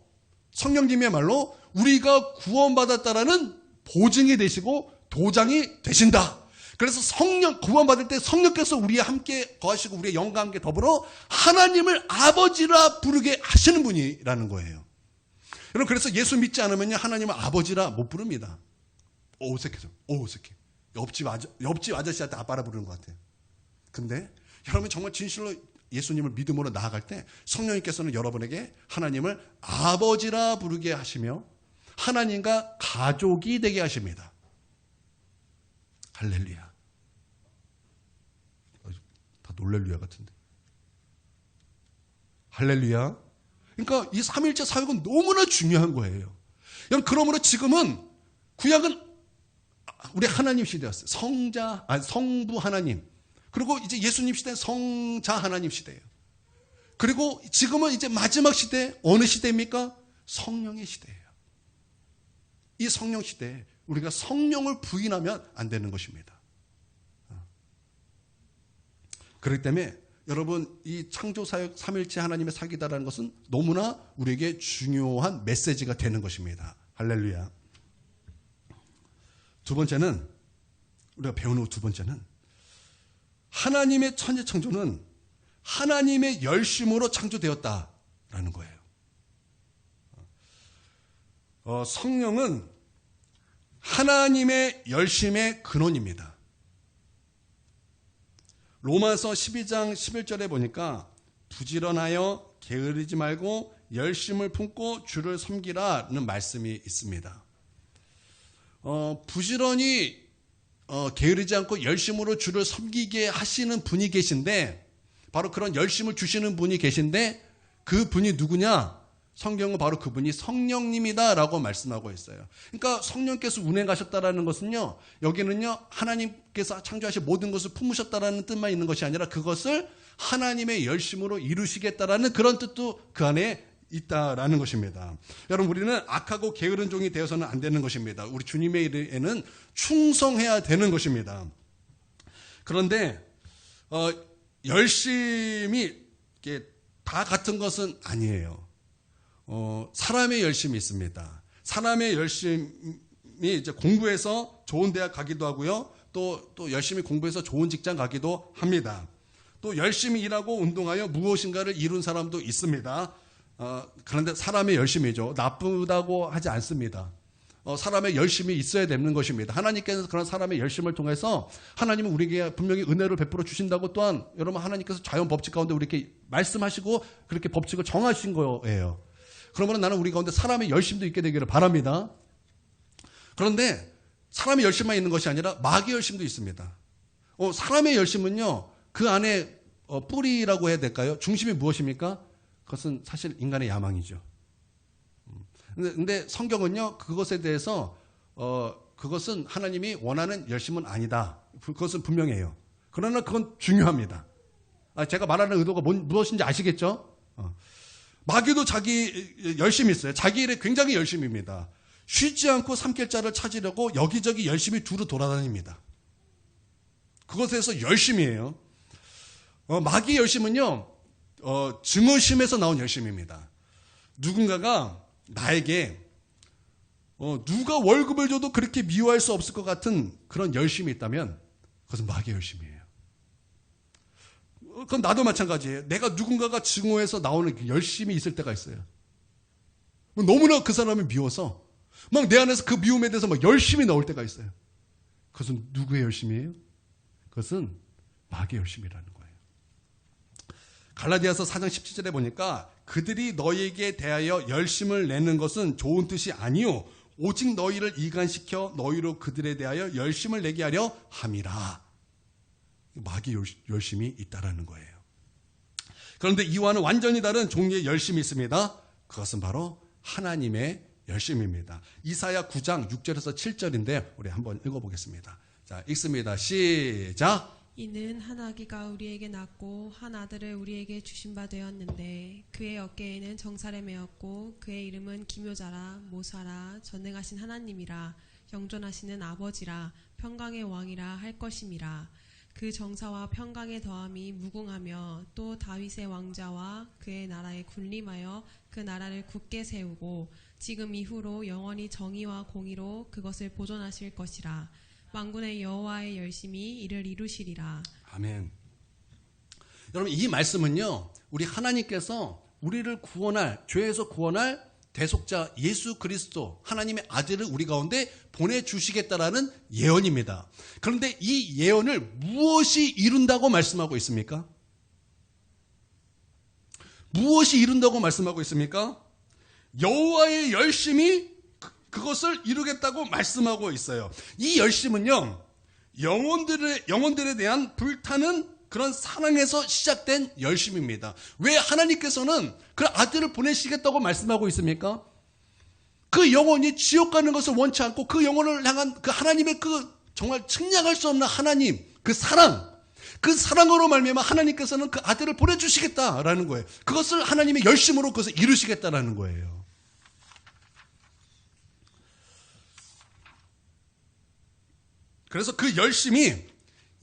우리가 구원받았다라는 보증이 되시고 도장이 되신다. 그래서 구원받을 때 성령께서 우리와 함께 거하시고 우리의 영과 함께 더불어 하나님을 아버지라 부르게 하시는 분이라는 거예요. 여러분, 그래서 예수 믿지 않으면 하나님을 아버지라 못 부릅니다. 어색해져. 어색해. 옆집 아저씨한테 아빠라 부르는 것 같아요. 근데 여러분 정말 진실로 예수님을 믿음으로 나아갈 때 성령님께서는 여러분에게 하나님을 아버지라 부르게 하시며 하나님과 가족이 되게 하십니다. 할렐루야. 다 놀렐루야 같은데. 할렐루야. 그러니까 이 삼위일체 사역은 너무나 중요한 거예요. 그러므로 지금은 구약은 우리 하나님 시대였어요. 성부 하나님. 그리고 이제 예수님 시대는 성자 하나님 시대예요. 그리고 지금은 이제 마지막 시대, 어느 시대입니까? 성령의 시대예요. 이 성령 시대에 우리가 성령을 부인하면 안 되는 것입니다. 그렇기 때문에 여러분, 이 창조사역 삼일체 하나님의 사역이다라는 것은 너무나 우리에게 중요한 메시지가 되는 것입니다. 할렐루야. 두 번째는, 우리가 배우는 두 번째는, 하나님의 천지 창조는 하나님의 열심으로 창조되었다라는 거예요. 성령은 하나님의 열심의 근원입니다. 로마서 12장 11절에 보니까 부지런하여 게으르지 말고 열심을 품고 주를 섬기라는 말씀이 있습니다. 부지런히 게으르지 않고 열심으로 주를 섬기게 하시는 분이 계신데, 바로 그런 열심을 주시는 분이 계신데, 그 분이 누구냐? 성경은 바로 그분이 성령님이다라고 말씀하고 있어요. 그러니까 성령께서 운행하셨다라는 것은요, 여기는요, 하나님께서 창조하신 모든 것을 품으셨다라는 뜻만 있는 것이 아니라 그것을 하나님의 열심으로 이루시겠다라는 그런 뜻도 그 안에 있다라는 것입니다. 여러분, 우리는 악하고 게으른 종이 되어서는 안 되는 것입니다. 우리 주님의 일에는 충성해야 되는 것입니다. 그런데 열심이 다 같은 것은 아니에요. 사람의 열심이 있습니다. 사람의 열심이 이제 공부해서 좋은 대학 가기도 하고요. 또 열심히 공부해서 좋은 직장 가기도 합니다. 또 열심히 일하고 운동하여 무엇인가를 이룬 사람도 있습니다. 그런데 사람의 열심이죠. 나쁘다고 하지 않습니다. 사람의 열심이 있어야 되는 것입니다. 하나님께서 그런 사람의 열심을 통해서 하나님은 우리에게 분명히 은혜를 베풀어 주신다고, 또한 여러분, 하나님께서 자연 법칙 가운데 우리에게 말씀하시고 그렇게 법칙을 정하신 거예요. 그러면 나는 우리 가운데 사람의 열심도 있게 되기를 바랍니다. 그런데 사람의 열심만 있는 것이 아니라 마귀의 열심도 있습니다. 사람의 열심은요, 그 안에 뿌리라고 해야 될까요? 중심이 무엇입니까? 그것은 사실 인간의 야망이죠. 근데 성경은요, 그것에 대해서 그것은 하나님이 원하는 열심은 아니다. 그것은 분명해요. 그러나 그건 중요합니다. 제가 말하는 의도가 무엇인지 아시겠죠? 마귀도 자기 열심이 있어요. 자기 일에 굉장히 열심입니다. 쉬지 않고 삼킬 자를 찾으려고 여기저기 열심히 두루 돌아다닙니다. 그것에서 열심이에요. 마귀의 열심은요, 증오심에서 나온 열심입니다. 누군가가 나에게 누가 월급을 줘도 그렇게 미워할 수 없을 것 같은 그런 열심이 있다면 그것은 마귀의 열심이에요. 그건 나도 마찬가지예요. 내가 누군가가 증오해서 나오는 그 열심이 있을 때가 있어요. 너무나 그 사람을 미워서 막 내 안에서 그 미움에 대해서 막 열심히 나올 때가 있어요. 그것은 누구의 열심이에요? 그것은 마귀의 열심이라는 거예요. 갈라디아서 4장 17절에 보니까 그들이 너희에게 대하여 열심을 내는 것은 좋은 뜻이 아니요 오직 너희를 이간시켜 너희로 그들에 대하여 열심을 내게 하려 함이라. 마귀 열심이 있다라는 거예요. 그런데 이와는 완전히 다른 종류의 열심이 있습니다. 그것은 바로 하나님의 열심입니다. 이사야 9장 6절에서 7절인데 우리 한번 읽어보겠습니다. 자, 읽습니다. 시작. 이는 한 아기가 우리에게 낳고 한 아들을 우리에게 주신 바 되었는데 그의 어깨에는 정사를 메었고 그의 이름은 기묘자라 모사라 전능하신 하나님이라 영존하시는 아버지라 평강의 왕이라 할 것임이라. 그 정사와 평강의 더함이 무궁하며 또 다윗의 왕자와 그의 나라에 군림하여 그 나라를 굳게 세우고 지금 이후로 영원히 정의와 공의로 그것을 보존하실 것이라. 만군의 여호와의 열심히 이를 이루시리라. 아멘. 여러분, 이 말씀은요, 우리 하나님께서 우리를 구원할, 죄에서 구원할 대속자 예수 그리스도 하나님의 아들을 우리 가운데 보내주시겠다라는 예언입니다. 그런데 이 예언을 무엇이 이룬다고 말씀하고 있습니까? 무엇이 이룬다고 말씀하고 있습니까? 여호와의 열심이 그것을 이루겠다고 말씀하고 있어요. 이 열심은요, 영혼들에 대한 불타는 그런 사랑에서 시작된 열심입니다. 왜 하나님께서는 그 아들을 보내시겠다고 말씀하고 있습니까? 그 영혼이 지옥 가는 것을 원치 않고 그 영혼을 향한 그 하나님의 그 정말 측량할 수 없는 하나님, 그 사랑으로 말미암아 하나님께서는 그 아들을 보내주시겠다라는 거예요. 그것을 하나님의 열심으로 그것을 이루시겠다라는 거예요. 그래서 그 열심이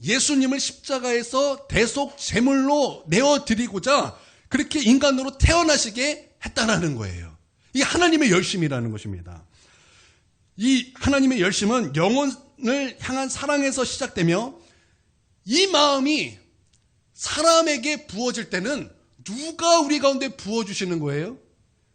예수님을 십자가에서 대속 제물로 내어드리고자 그렇게 인간으로 태어나시게 했다라는 거예요. 이 하나님의 열심이라는 것입니다. 이 하나님의 열심은 영혼을 향한 사랑에서 시작되며 이 마음이 사람에게 부어질 때는 누가 우리 가운데 부어주시는 거예요?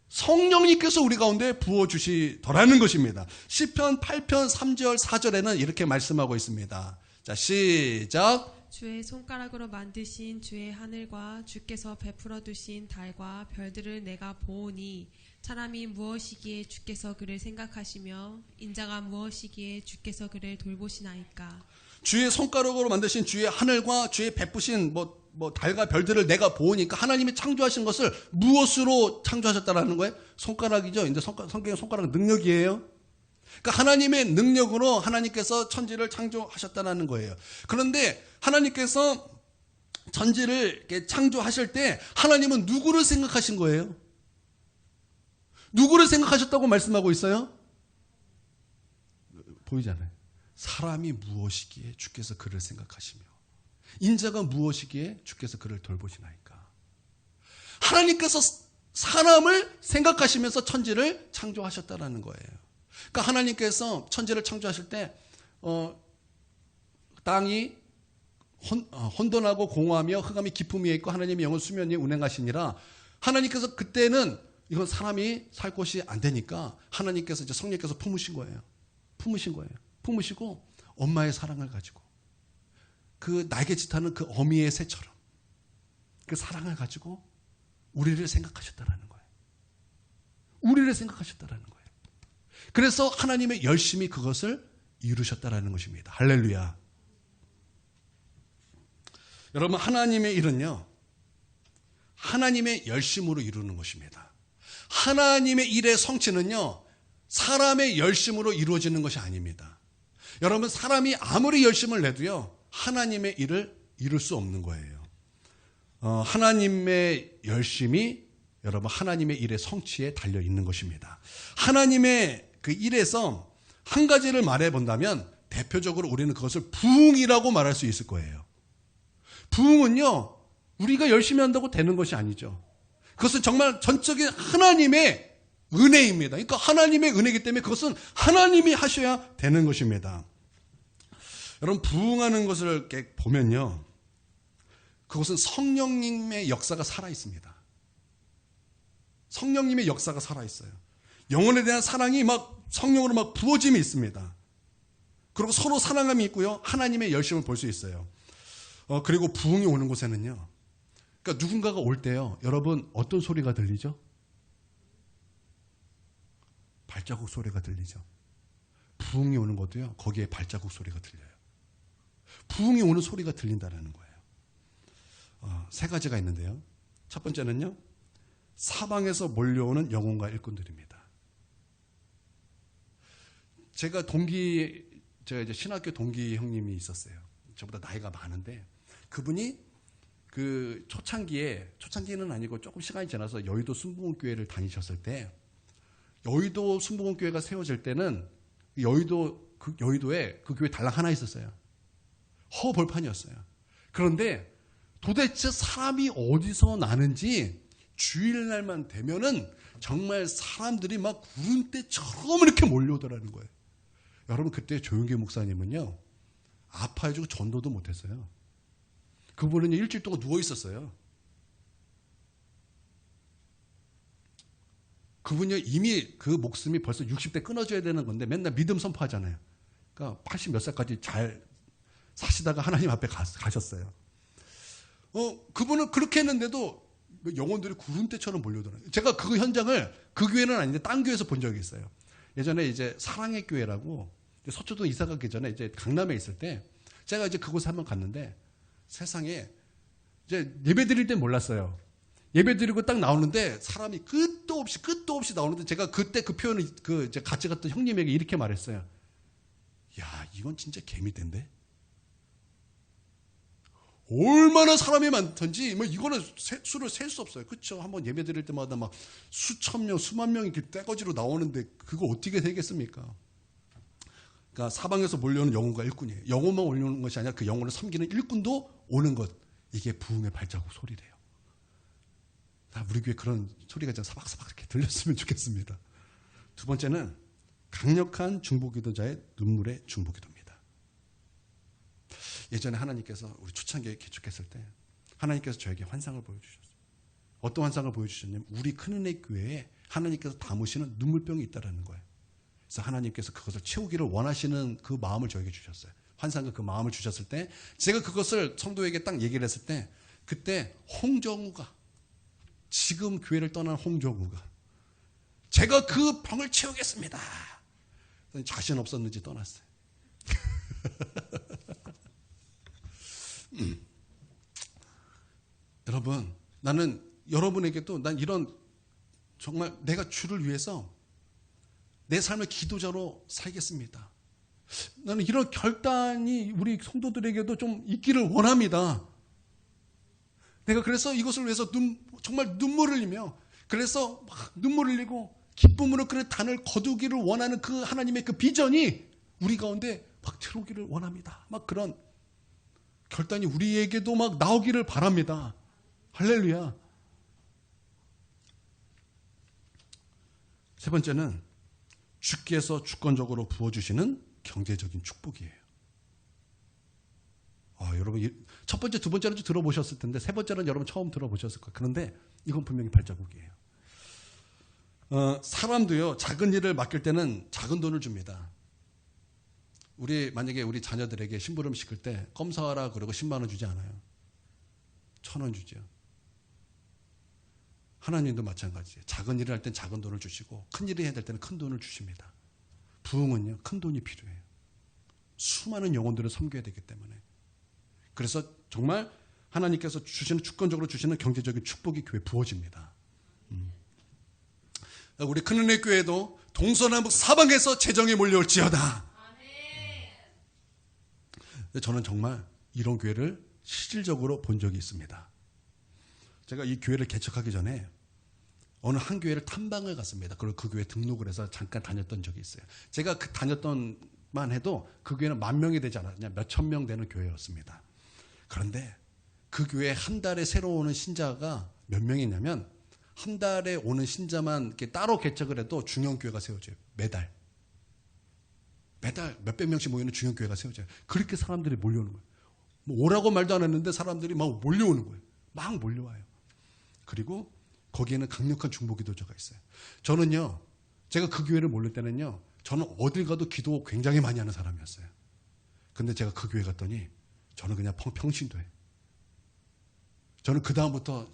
성령님께서 우리 가운데 부어주시더라는 것입니다. 시편 8편 3절 4절에는 이렇게 말씀하고 있습니다. 자, 시작. 주의 손가락으로 만드신 주의 하늘과 주께서 베풀어 두신 달과 별들을 내가 보오니 사람이 무엇이기에 주께서 그를 생각하시며 인자가 무엇이기에 주께서 그를 돌보시나이까. 주의 손가락으로 만드신 주의 하늘과 주의 베푸신 달과 별들을 내가 보니까 하나님이 창조하신 것을 무엇으로 창조하셨다라는 거예요? 손가락이죠. 이제 성경의 손가락 능력이에요. 그러니까 하나님의 능력으로 하나님께서 천지를 창조하셨다는 거예요. 그런데 하나님께서 천지를 이렇게 창조하실 때 하나님은 누구를 생각하신 거예요? 누구를 생각하셨다고 말씀하고 있어요? 보이잖아요. 사람이 무엇이기에 주께서 그를 생각하시며 인자가 무엇이기에 주께서 그를 돌보시나이까. 하나님께서 사람을 생각하시면서 천지를 창조하셨다는 거예요. 그러니까 하나님께서 천지를 창조하실 때 땅이 혼돈하고 공허하며 흑암이 깊음 위에 있고 하나님의 영은 수면 위에 운행하시니라. 하나님께서 그때는 이건 사람이 살 곳이 안 되니까 하나님께서 이제 성령께서 품으신 거예요. 품으시고 엄마의 사랑을 가지고 그 날개짓하는 그 어미의 새처럼 그 사랑을 가지고 우리를 생각하셨다라는 거예요. 우리를 생각하셨다라는 거예요. 그래서 하나님의 열심히 그것을 이루셨다라는 것입니다. 할렐루야. 여러분, 하나님의 일은요, 하나님의 열심으로 이루는 것입니다. 하나님의 일의 성취는요, 사람의 열심으로 이루어지는 것이 아닙니다. 여러분, 사람이 아무리 열심을 내도요, 하나님의 일을 이룰 수 없는 거예요. 하나님의 열심이 여러분 하나님의 일의 성취에 달려 있는 것입니다. 하나님의 그 일에서 한 가지를 말해 본다면 대표적으로 우리는 그것을 부흥이라고 말할 수 있을 거예요. 부흥은요, 우리가 열심히 한다고 되는 것이 아니죠. 그것은 정말 전적인 하나님의 은혜입니다. 그러니까 하나님의 은혜이기 때문에 그것은 하나님이 하셔야 되는 것입니다. 여러분, 부흥하는 것을 이렇게 보면요, 그것은 성령님의 역사가 살아있습니다. 성령님의 역사가 살아있어요. 영혼에 대한 사랑이 막 성령으로 막 부어짐이 있습니다. 그리고 서로 사랑함이 있고요, 하나님의 열심을 볼 수 있어요. 그리고 부흥이 오는 곳에는요, 그러니까 누군가가 올 때요, 여러분 어떤 소리가 들리죠? 발자국 소리가 들리죠. 부흥이 오는 것도요, 거기에 발자국 소리가 들려요. 부흥이 오는 소리가 들린다는 거예요. 세 가지가 있는데요. 첫 번째는요, 사방에서 몰려오는 영혼과 일꾼들입니다. 제가 이제 신학교 동기 형님이 있었어요. 저보다 나이가 많은데 그분이 그 초창기는 아니고 조금 시간이 지나서 여의도 순복음교회를 다니셨을 때, 여의도 순복음교회가 세워질 때는 여의도에 그 교회 달랑 하나 있었어요. 허벌판이었어요. 그런데 도대체 사람이 어디서 나는지 주일날만 되면은 정말 사람들이 막 구름대처럼 이렇게 몰려오더라는 거예요. 여러분, 그때 조용기 목사님은요, 아파가지고 전도도 못했어요. 그분은 일주일 동안 누워 있었어요. 그분이 이미 그 목숨이 벌써 60대 끊어져야 되는 건데 맨날 믿음 선포하잖아요. 그러니까 80 몇 살까지 잘 사시다가 하나님 앞에 가셨어요. 그분은 그렇게 했는데도 영혼들이 구름대처럼 몰려오더라고요. 제가 그 현장을 그 교회는 아닌데 딴 교회에서 본 적이 있어요. 예전에 이제 사랑의 교회라고 서초동 이사 가기 전에 이제 강남에 있을 때 제가 이제 그곳에 한번 갔는데, 세상에 이제 예배 드릴 땐 몰랐어요. 예배 드리고 딱 나오는데 사람이 끝도 없이 나오는데, 제가 그때 그 표현을 이제 같이 갔던 형님에게 이렇게 말했어요. 야, 이건 진짜 개미대인데? 얼마나 사람이 많던지, 이거는 수를 셀 수 없어요. 그렇죠? 한번 예배 드릴 때마다 막 수천 명, 수만 명이 이렇게 떼거지로 나오는데 그거 어떻게 되겠습니까? 그러니까 사방에서 몰려오는 영혼과 일꾼이에요. 영혼만 올려오는 것이 아니라 그 영혼을 섬기는 일꾼도 오는 것. 이게 부흥의 발자국 소리래요. 다 우리 교회 그런 소리가 좀 사박사박 이렇게 들렸으면 좋겠습니다. 두 번째는 강력한 중보기도자의 눈물의 중보기도입니다. 예전에 하나님께서 우리 초창기에 개척했을 때 하나님께서 저에게 환상을 보여주셨어요. 어떤 환상을 보여주셨냐면 우리 큰은혜 교회에 하나님께서 담으시는 눈물병이 있다라는 거예요. 그래서 하나님께서 그것을 채우기를 원하시는 그 마음을 저에게 주셨어요. 환상과 그 마음을 주셨을 때 제가 그것을 성도에게 딱 얘기를 했을 때 그때 홍정우가 지금 교회를 떠난 홍정우가 제가 그 병을 채우겠습니다. 자신 없었는지 떠났어요. 여러분, 나는 여러분에게도 난 이런 정말 내가 주를 위해서 내 삶을 기도자로 살겠습니다. 나는 이런 결단이 우리 성도들에게도 좀 있기를 원합니다. 내가 그래서 이것을 위해서 정말 눈물을 흘리며 그래서 막 눈물을 흘리고 기쁨으로 그 단을 거두기를 원하는 그 하나님의 그 비전이 우리 가운데 막 들어오기를 원합니다. 막 그런 결단이 우리에게도 막 나오기를 바랍니다. 할렐루야. 세 번째는 주께서 주권적으로 부어주시는 경제적인 축복이에요. 여러분 첫 번째, 두 번째는 좀 들어보셨을 텐데 세 번째는 여러분 처음 들어보셨을 거예요. 그런데 이건 분명히 발자국이에요. 사람도요 작은 일을 맡길 때는 작은 돈을 줍니다. 만약에 우리 자녀들에게 심부름 시킬 때 껌 사와라 그러고 10만 원 주지 않아요. 1,000원 주죠. 하나님도 마찬가지예요. 작은 일을 할 땐 작은 돈을 주시고 큰 일을 해야 될 때는 큰 돈을 주십니다. 부흥은요 큰 돈이 필요해요. 수많은 영혼들을 섬겨야 되기 때문에. 그래서 정말 하나님께서 주시는 주권적으로 주시는 경제적인 축복이 교회에 부어집니다. 우리 큰은혜 교회도 동서남북 사방에서 재정이 몰려올지어다. 저는 정말 이런 교회를 실질적으로 본 적이 있습니다. 제가 이 교회를 개척하기 전에 어느 한 교회를 탐방을 갔습니다. 그리고 그 교회에 등록을 해서 잠깐 다녔던 적이 있어요. 제가 그 다녔던만 해도 그 교회는 10,000명이 되지 않았냐, 몇천 명 되는 교회였습니다. 그런데 그 교회에 한 달에 새로 오는 신자가 몇 명이냐면 한 달에 오는 신자만 이렇게 따로 개척을 해도 중형교회가 세워져요. 매달 몇백 명씩 모이는 중형교회가 세워져요. 그렇게 사람들이 몰려오는 거예요. 뭐 오라고 말도 안 했는데 사람들이 막 몰려오는 거예요. 막 몰려와요. 그리고 거기에는 강력한 중보기도자가 있어요. 저는요, 제가 그 교회를 몰릴 때는요, 저는 어딜 가도 기도 굉장히 많이 하는 사람이었어요. 근데 제가 그 교회 갔더니 저는 그냥 평신도예요. 저는 그 다음부터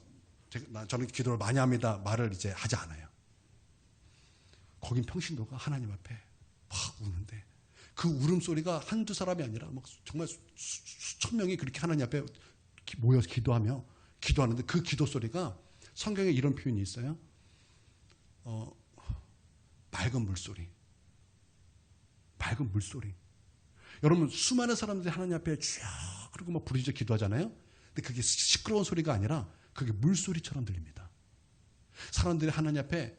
저는 기도를 많이 합니다 말을 이제 하지 않아요. 거긴 평신도가 하나님 앞에 막 우는데 그 울음소리가 한두 사람이 아니라 막 정말 수천 명이 그렇게 하나님 앞에 모여서 기도하는데 그 기도 소리가 성경에 이런 표현이 있어요. 맑은 물소리. 맑은 물소리. 여러분 수많은 사람들이 하나님 앞에 쫙 그러고 막 부르짖어 기도하잖아요. 근데 그게 시끄러운 소리가 아니라 그게 물소리처럼 들립니다. 사람들이 하나님 앞에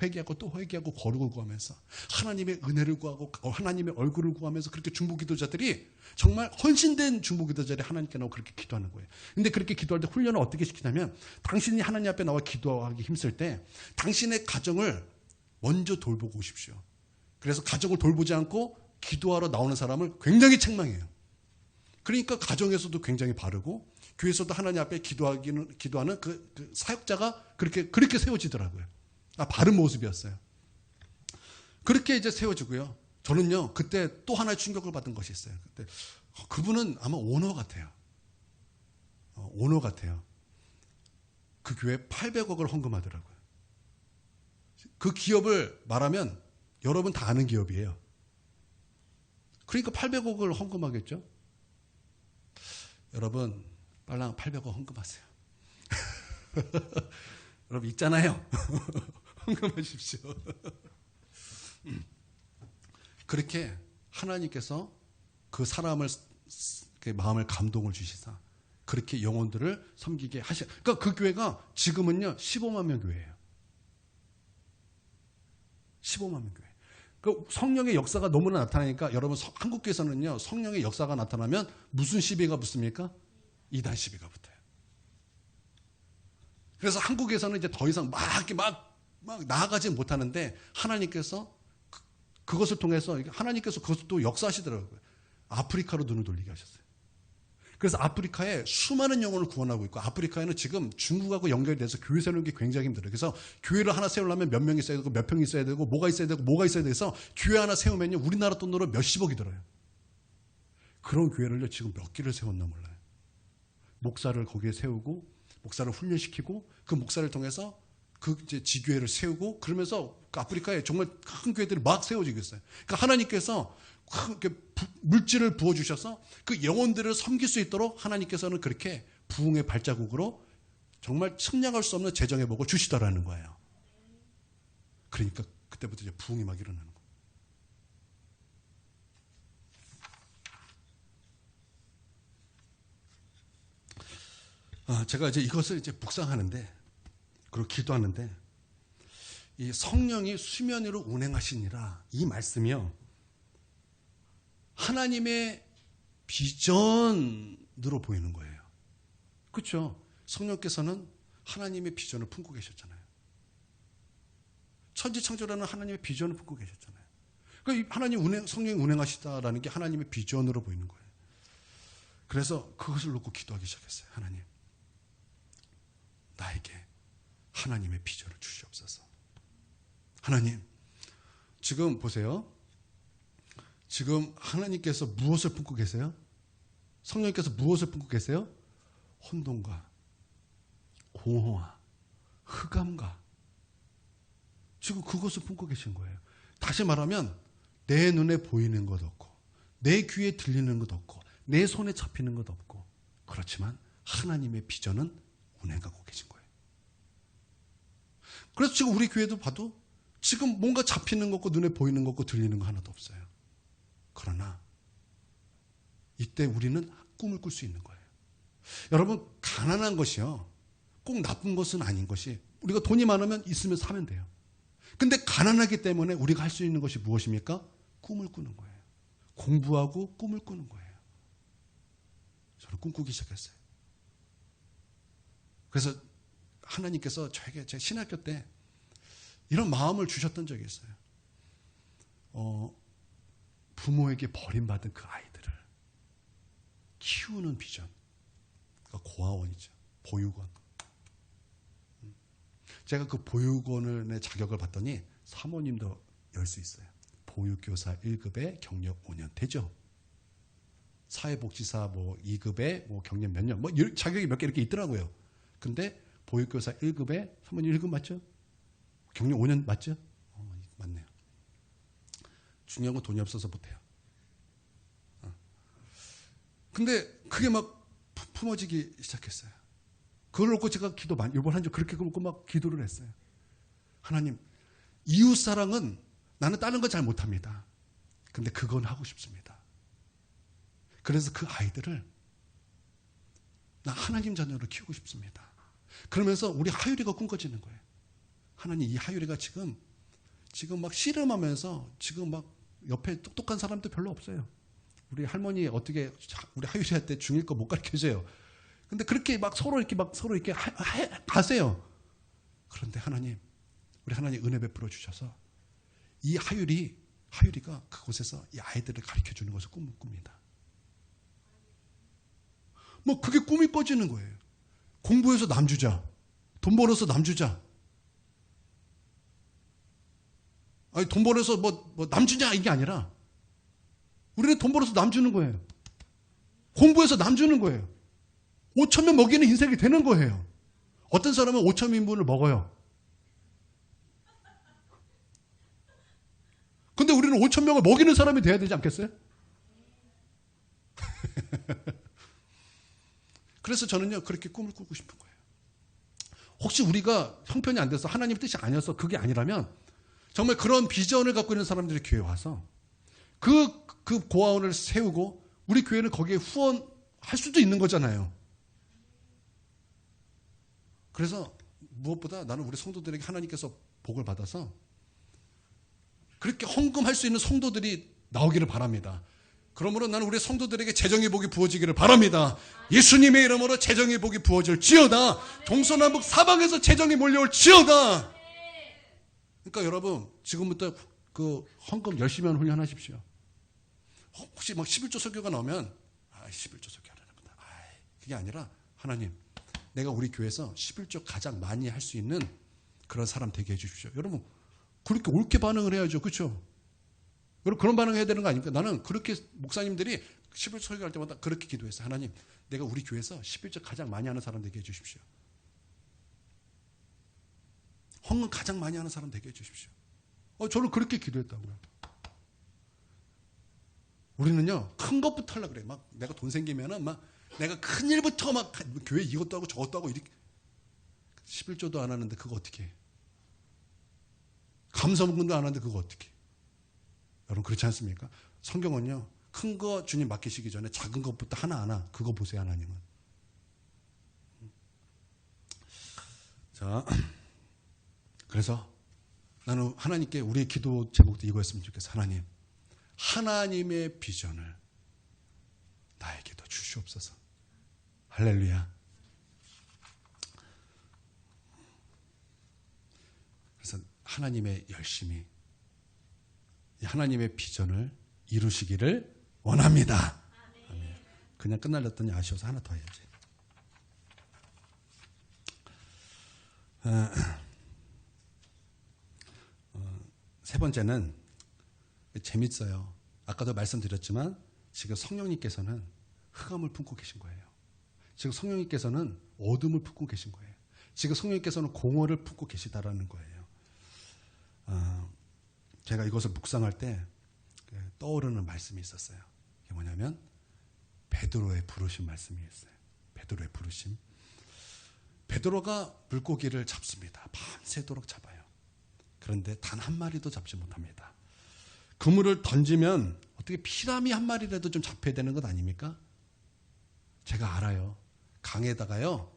회개하고 또 회개하고 거룩을 구하면서 하나님의 은혜를 구하고 하나님의 얼굴을 구하면서 그렇게 중보기도자들이 정말 헌신된 중보기도자들이 하나님께 나오고 그렇게 기도하는 거예요. 근데 그렇게 기도할 때 훈련을 어떻게 시키냐면 당신이 하나님 앞에 나와 기도하기 힘쓸 때 당신의 가정을 먼저 돌보고 오십시오. 그래서 가정을 돌보지 않고 기도하러 나오는 사람을 굉장히 책망해요. 그러니까 가정에서도 굉장히 바르고 교회에서도 하나님 앞에 기도하는 그 사역자가 그렇게 세워지더라고요. 바른 모습이었어요. 그렇게 이제 세워지고요. 저는요, 그때 또 하나의 충격을 받은 것이 있어요. 그때 그분은 아마 오너 같아요. 오너 같아요. 그 교회에 800억을 헌금하더라고요. 그 기업을 말하면 여러분 다 아는 기업이에요. 그러니까 800억을 헌금하겠죠? 여러분, 빨랑 800억 헌금하세요. 여러분, 있잖아요. 헌금하십시오. 그렇게 하나님께서 그 사람을, 그 마음을 감동을 주시사 그렇게 영혼들을 섬기게 하셔. 그러니까 그 교회가 지금은요, 15만 명 교회예요. 15만 명 교회. 그 성령의 역사가 너무나 나타나니까 여러분 한국교회에서는요 성령의 역사가 나타나면 무슨 시비가 붙습니까? 이단 시비가 붙어요. 그래서 한국에서는 이제 더 이상 막 나아가지 못하는데 하나님께서 그것을 통해서 하나님께서 그것을 또 역사하시더라고요. 아프리카로 눈을 돌리게 하셨어요. 그래서 아프리카에 수많은 영혼을 구원하고 있고 아프리카에는 지금 중국하고 연결돼서 교회 세우는 게 굉장히 힘들어요. 그래서 교회를 하나 세우려면 몇 명이 있어야 되고 몇 평이 있어야 되고 뭐가 있어야 되고 뭐가 있어야 돼서 교회 하나 세우면요 우리나라 돈으로 몇십억이 들어요. 그런 교회를요 지금 몇 개를 세웠나 몰라요. 목사를 거기에 세우고 목사를 훈련시키고 그 목사를 통해서 그 이제 지교회를 세우고 그러면서 그 아프리카에 정말 큰 교회들이 막 세워지고 있어요. 그러니까 하나님께서 물질을 부어주셔서 그 영혼들을 섬길 수 있도록 하나님께서는 그렇게 부흥의 발자국으로 정말 측량할 수 없는 재정의 복을 주시더라는 거예요. 그러니까 그때부터 이제 부흥이 막 일어나는 거예요. 제가 이제 이것을 이제 묵상하는데 그리고 기도하는데 이 성령이 수면 위로 운행하시니라 이 말씀이요. 하나님의 비전으로 보이는 거예요. 그렇죠? 성령께서는 하나님의 비전을 품고 계셨잖아요. 천지창조라는 하나님의 비전을 품고 계셨잖아요. 그러니까 하나님 성령이 운행하시다라는 게 하나님의 비전으로 보이는 거예요. 그래서 그것을 놓고 기도하기 시작했어요. 하나님, 나에게 하나님의 비전을 주시옵소서. 하나님, 지금 보세요. 지금 하나님께서 무엇을 품고 계세요? 성령님께서 무엇을 품고 계세요? 혼돈과 공허와 흑암과 지금 그것을 품고 계신 거예요. 다시 말하면 내 눈에 보이는 것 없고 내 귀에 들리는 것 없고 내 손에 잡히는 것 없고 그렇지만 하나님의 비전은 운행하고 계신 거예요. 그래서 지금 우리 교회도 봐도 지금 뭔가 잡히는 것 없고 눈에 보이는 것 없고 들리는 거 하나도 없어요. 그러나 이때 우리는 꿈을 꿀 수 있는 거예요. 여러분 가난한 것이요 꼭 나쁜 것은 아닌 것이 우리가 돈이 많으면 있으면 사면 돼요. 근데 가난하기 때문에 우리가 할 수 있는 것이 무엇입니까? 꿈을 꾸는 거예요. 공부하고 꿈을 꾸는 거예요. 저는 꿈꾸기 시작했어요. 그래서 하나님께서 저에게 제 신학교 때 이런 마음을 주셨던 적이 있어요. 부모에게 버림받은 그 아이들을 키우는 비전. 그러니까 고아원이죠. 보육원. 제가 그 보육원의 자격을 받더니 사모님도 열 수 있어요. 보육교사 1급에 경력 5년 되죠. 사회복지사 뭐 2급에 뭐 경력 몇 년, 뭐 자격이 몇 개 이렇게 있더라고요. 근데 보육교사 1급에 사모님 1급 맞죠? 경력 5년 맞죠? 맞네요. 중요한 건 돈이 없어서 못해요. 근데 그게 막 품어지기 시작했어요. 그걸 놓고 제가 기도 많이, 이번 한 주 그렇게 놓고 막 기도를 했어요. 하나님, 이웃사랑은 나는 다른 건 잘 못합니다. 근데 그건 하고 싶습니다. 그래서 그 아이들을 나 하나님 자녀로 키우고 싶습니다. 그러면서 우리 하율이가 꿈꿔지는 거예요. 하나님, 이 하율이가 지금 막 씨름하면서 지금 막 옆에 똑똑한 사람도 별로 없어요. 우리 할머니 어떻게 우리 하율이한테 중1 거 못 가르쳐줘요. 근데 그렇게 막 서로 이렇게 가세요. 그런데 하나님, 우리 하나님 은혜 베풀어 주셔서 이 하율이가 그곳에서 이 아이들을 가르쳐 주는 것을 꿈을 꿉니다. 뭐 그게 꿈이 꿔지는 거예요. 공부해서 남주자, 돈 벌어서 남주자. 아니 돈 벌어서 뭐 남주냐 이게 아니라 우리는 돈 벌어서 남주는 거예요. 공부해서 남주는 거예요. 5,000명 먹이는 인생이 되는 거예요. 어떤 사람은 5,000인분을 먹어요. 근데 우리는 5,000명을 먹이는 사람이 돼야 되지 않겠어요? 그래서 저는요 그렇게 꿈을 꾸고 싶은 거예요. 혹시 우리가 형편이 안 돼서 하나님 뜻이 아니어서 그게 아니라면 정말 그런 비전을 갖고 있는 사람들이 교회에 와서 그 고아원을 세우고 우리 교회는 거기에 후원할 수도 있는 거잖아요. 그래서 무엇보다 나는 우리 성도들에게 하나님께서 복을 받아서 그렇게 헌금할 수 있는 성도들이 나오기를 바랍니다. 그러므로 나는 우리 성도들에게 재정의 복이 부어지기를 바랍니다. 예수님의 이름으로 재정의 복이 부어질지어다. 동서남북 사방에서 재정이 몰려올 지어다. 그러니까 여러분 지금부터 그 헌금 열심히 하는 훈련하십시오. 혹시 막 11조 설교가 나오면 11조 설교하려나 보다. 그게 아니라 하나님 내가 우리 교회에서 11조 가장 많이 할 수 있는 그런 사람 되게 해주십시오. 여러분 그렇게 옳게 반응을 해야죠. 그렇죠? 여러분 그런 반응을 해야 되는 거 아닙니까? 나는 그렇게 목사님들이 11조 설교할 때마다 그렇게 기도했어요. 하나님 내가 우리 교회에서 11조 가장 많이 하는 사람 되게 해주십시오. 헌금 가장 많이 하는 사람 되게 해주십시오. 저는 그렇게 기도했다고요. 우리는요 큰 것부터 하려고 그래. 막 내가 돈 생기면은 막 내가 큰 일부터 막 교회 이것도 하고 저것도 하고 이렇게 11조도 안 하는데 그거 어떻게 해? 감사문도 안 하는데 그거 어떻게 해? 여러분 그렇지 않습니까? 성경은요 큰 거 주님 맡기시기 전에 작은 것부터 하나하나 그거 보세요. 하나님은. 자 그래서 나는 하나님께 우리의 기도 제목도 이거였으면 좋겠어. 하나님 하나님의 비전을 나에게도 주시옵소서. 할렐루야. 그래서 하나님의 열심히 하나님의 비전을 이루시기를 원합니다. 아멘. 그냥 끝날렸더니 아쉬워서 하나 더 해야지. 세 번째는 재밌어요. 아까도 말씀드렸지만 지금 성령님께서는 흑암을 품고 계신 거예요. 지금 성령님께서는 어둠을 품고 계신 거예요. 지금 성령님께서는 공허를 품고 계시다라는 거예요. 제가 이것을 묵상할 때 떠오르는 말씀이 있었어요. 그게 뭐냐면 베드로의 부르심 말씀이었어요. 베드로의 부르심. 베드로가 물고기를 잡습니다. 밤새도록 잡아요. 그런데 단 한 마리도 잡지 못합니다. 그물을 던지면 어떻게 피라미 한 마리라도 좀 잡혀야 되는 것 아닙니까? 제가 알아요. 강에다가요.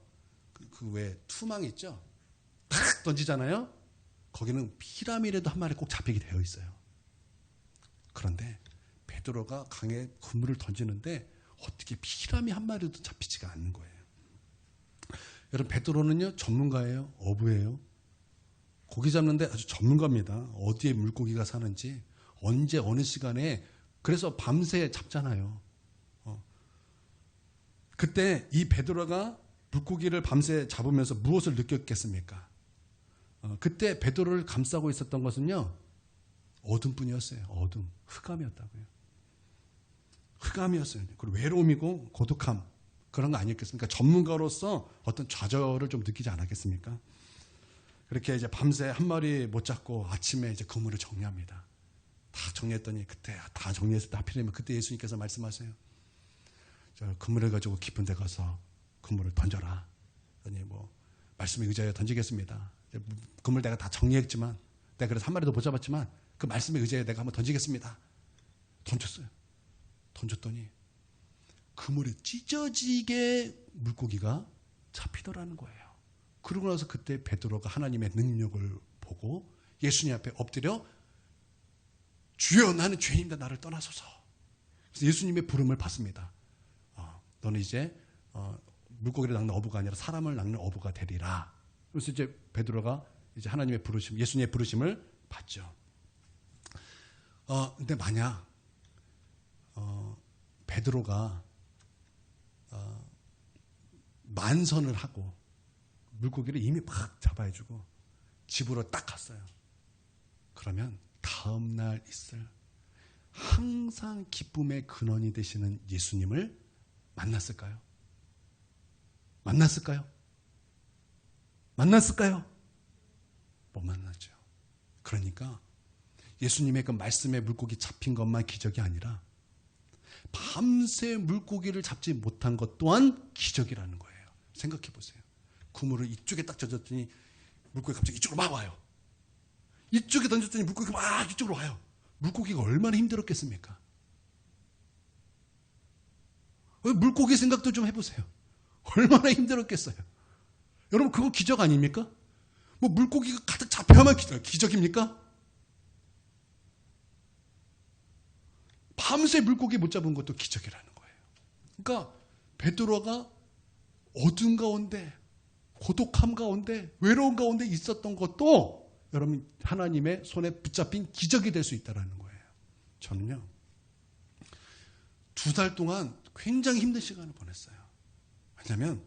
그 왜 투망 있죠? 탁 던지잖아요. 거기는 피라미라도 한 마리 꼭 잡히게 되어 있어요. 그런데 베드로가 강에 그물을 던지는데 어떻게 피라미 한 마리도 잡히지가 않는 거예요. 여러분 베드로는요 전문가예요? 어부예요? 고기 잡는데 아주 전문가입니다. 어디에 물고기가 사는지 언제 어느 시간에 그래서 밤새 잡잖아요. 그때 이 베드로가 물고기를 밤새 잡으면서 무엇을 느꼈겠습니까? 그때 베드로를 감싸고 있었던 것은요 어둠뿐이었어요. 어둠, 흑암이었다고요. 흑암이었어요. 그리고 외로움이고 고독함 그런 거 아니었겠습니까? 전문가로서 어떤 좌절을 좀 느끼지 않았겠습니까? 그렇게 이제 밤새 한 마리 못 잡고 아침에 이제 그물을 정리합니다. 다 정리했더니 그때 다 정리했을 때 하필이면 그때 예수님께서 말씀하세요. 저 그물을 가지고 깊은 데 가서 그물을 던져라. 그러니 뭐 말씀에 의지하여 던지겠습니다. 그물 내가 다 정리했지만 내가 그래서 한 마리도 못 잡았지만 그 말씀에 의지하여 내가 한번 던지겠습니다. 던졌어요. 던졌더니 그물에 찢어지게 물고기가 잡히더라는 거예요. 그러고 나서 그때 베드로가 하나님의 능력을 보고 예수님 앞에 엎드려 주여 나는 죄인입니다. 나를 떠나소서. 그래서 예수님의 부름을 받습니다. 너는 이제 물고기를 낚는 어부가 아니라 사람을 낚는 어부가 되리라. 그래서 이제 베드로가 이제 하나님의 부르심, 예수님의 부르심을 받죠. 근데 만약 베드로가 만선을 하고 물고기를 이미 막 잡아주고 집으로 딱 갔어요. 그러면 다음 날 있을 항상 기쁨의 근원이 되시는 예수님을 만났을까요? 만났을까요? 만났을까요? 못 만났죠. 그러니까 예수님의 그 말씀에 물고기 잡힌 것만 기적이 아니라 밤새 물고기를 잡지 못한 것 또한 기적이라는 거예요. 생각해 보세요. 그물을 이쪽에 딱 젖었더니 물고기가 갑자기 이쪽으로 막 와요. 이쪽에 던졌더니 물고기가 막 이쪽으로 와요. 물고기가 얼마나 힘들었겠습니까? 물고기 생각도 좀 해보세요. 얼마나 힘들었겠어요. 여러분 그거 기적 아닙니까? 뭐 물고기가 가득 잡혀야만 기적입니까? 밤새 물고기 못 잡은 것도 기적이라는 거예요. 그러니까 베드로가 어둠 가운데, 고독함 가운데, 외로움 가운데 있었던 것도 여러분 하나님의 손에 붙잡힌 기적이 될 수 있다는 거예요. 저는요 2달 동안 굉장히 힘든 시간을 보냈어요. 왜냐하면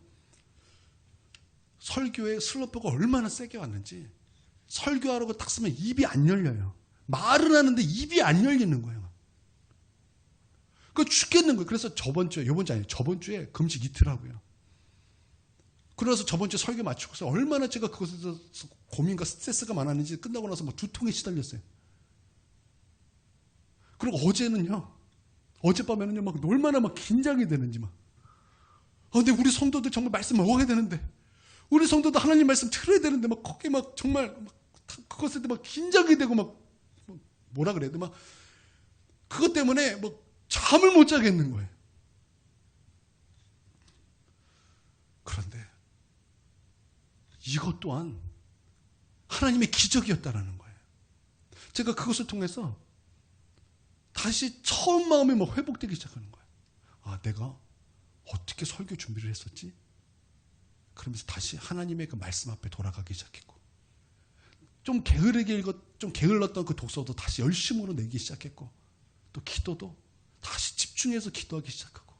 설교의 슬로프가 얼마나 세게 왔는지, 설교하라고 딱 쓰면 입이 안 열려요. 말을 하는데 입이 안 열리는 거예요. 그 죽겠는 거예요. 그래서 저번 주에 금식 이틀 하고요. 그래서 저번 주에 설교 마치고서 얼마나 제가 그것에서 고민과 스트레스가 많았는지 끝나고 나서 막 두통에 시달렸어요. 그리고 어젯밤에는요, 막 얼마나 막 긴장이 되는지 막. 근데 우리 성도들 정말 말씀 먹어야 되는데, 우리 성도도 하나님 말씀 들어야 되는데, 막 거기 막 정말 막 그것에 막 긴장이 되고 막 뭐라 그래야 돼, 막 그것 때문에 막 잠을 못 자겠는 거예요. 그런데 이것 또한 하나님의 기적이었다라는 거예요. 제가 그것을 통해서 다시 처음 마음이 막 회복되기 시작하는 거예요. 아, 내가 어떻게 설교 준비를 했었지? 그러면서 다시 하나님의 그 말씀 앞에 돌아가기 시작했고, 좀 게을렀던 그 독서도 다시 열심으로 내기 시작했고, 또 기도도 다시 집중해서 기도하기 시작하고.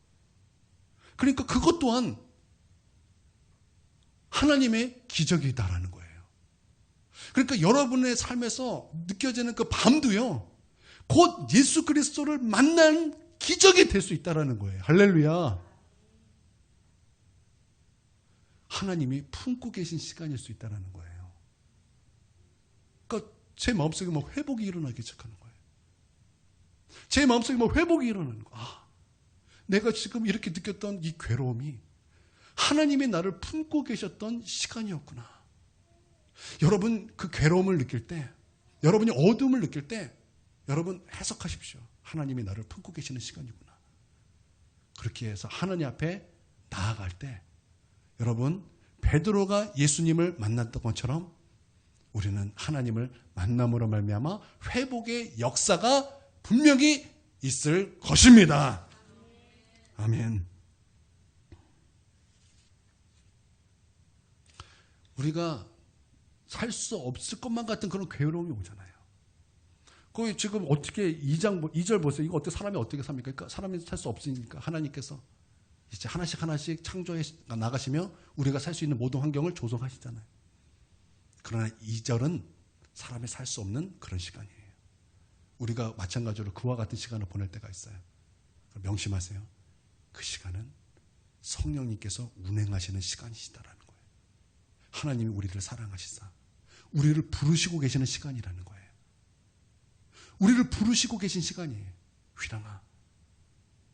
그러니까 그것 또한 하나님의 기적이다라는 거예요. 그러니까 여러분의 삶에서 느껴지는 그 밤도요, 곧 예수 그리스도를 만난 기적이 될 수 있다라는 거예요. 할렐루야. 하나님이 품고 계신 시간일 수 있다라는 거예요. 그러니까 제 마음속에 막 회복이 일어나기 시작하는 거예요. 제 마음속에 막 회복이 일어나는 거예요. 아, 내가 지금 이렇게 느꼈던 이 괴로움이 하나님이 나를 품고 계셨던 시간이었구나. 여러분 그 괴로움을 느낄 때, 여러분이 어둠을 느낄 때 여러분 해석하십시오. 하나님이 나를 품고 계시는 시간이구나. 그렇게 해서 하나님 앞에 나아갈 때 여러분 베드로가 예수님을 만났던 것처럼 우리는 하나님을 만남으로 말미암아 회복의 역사가 분명히 있을 것입니다. 아멘. 우리가 살 수 없을 것만 같은 그런 괴로움이 오잖아요. 거기 지금 어떻게 2절 보세요. 이거 어떻게 사람이 어떻게 삽니까? 그러니까 사람이 살 수 없으니까 하나님께서 이제 하나씩 창조해 나가시며 우리가 살 수 있는 모든 환경을 조성하시잖아요. 그러나 2절은 사람이 살 수 없는 그런 시간이에요. 우리가 마찬가지로 그와 같은 시간을 보낼 때가 있어요. 명심하세요. 그 시간은 성령님께서 운행하시는 시간이시다라는 거예요. 하나님이 우리를 사랑하시사 우리를 부르시고 계시는 시간이라는 거예요. 우리를 부르시고 계신 시간이에요. 휘랑아,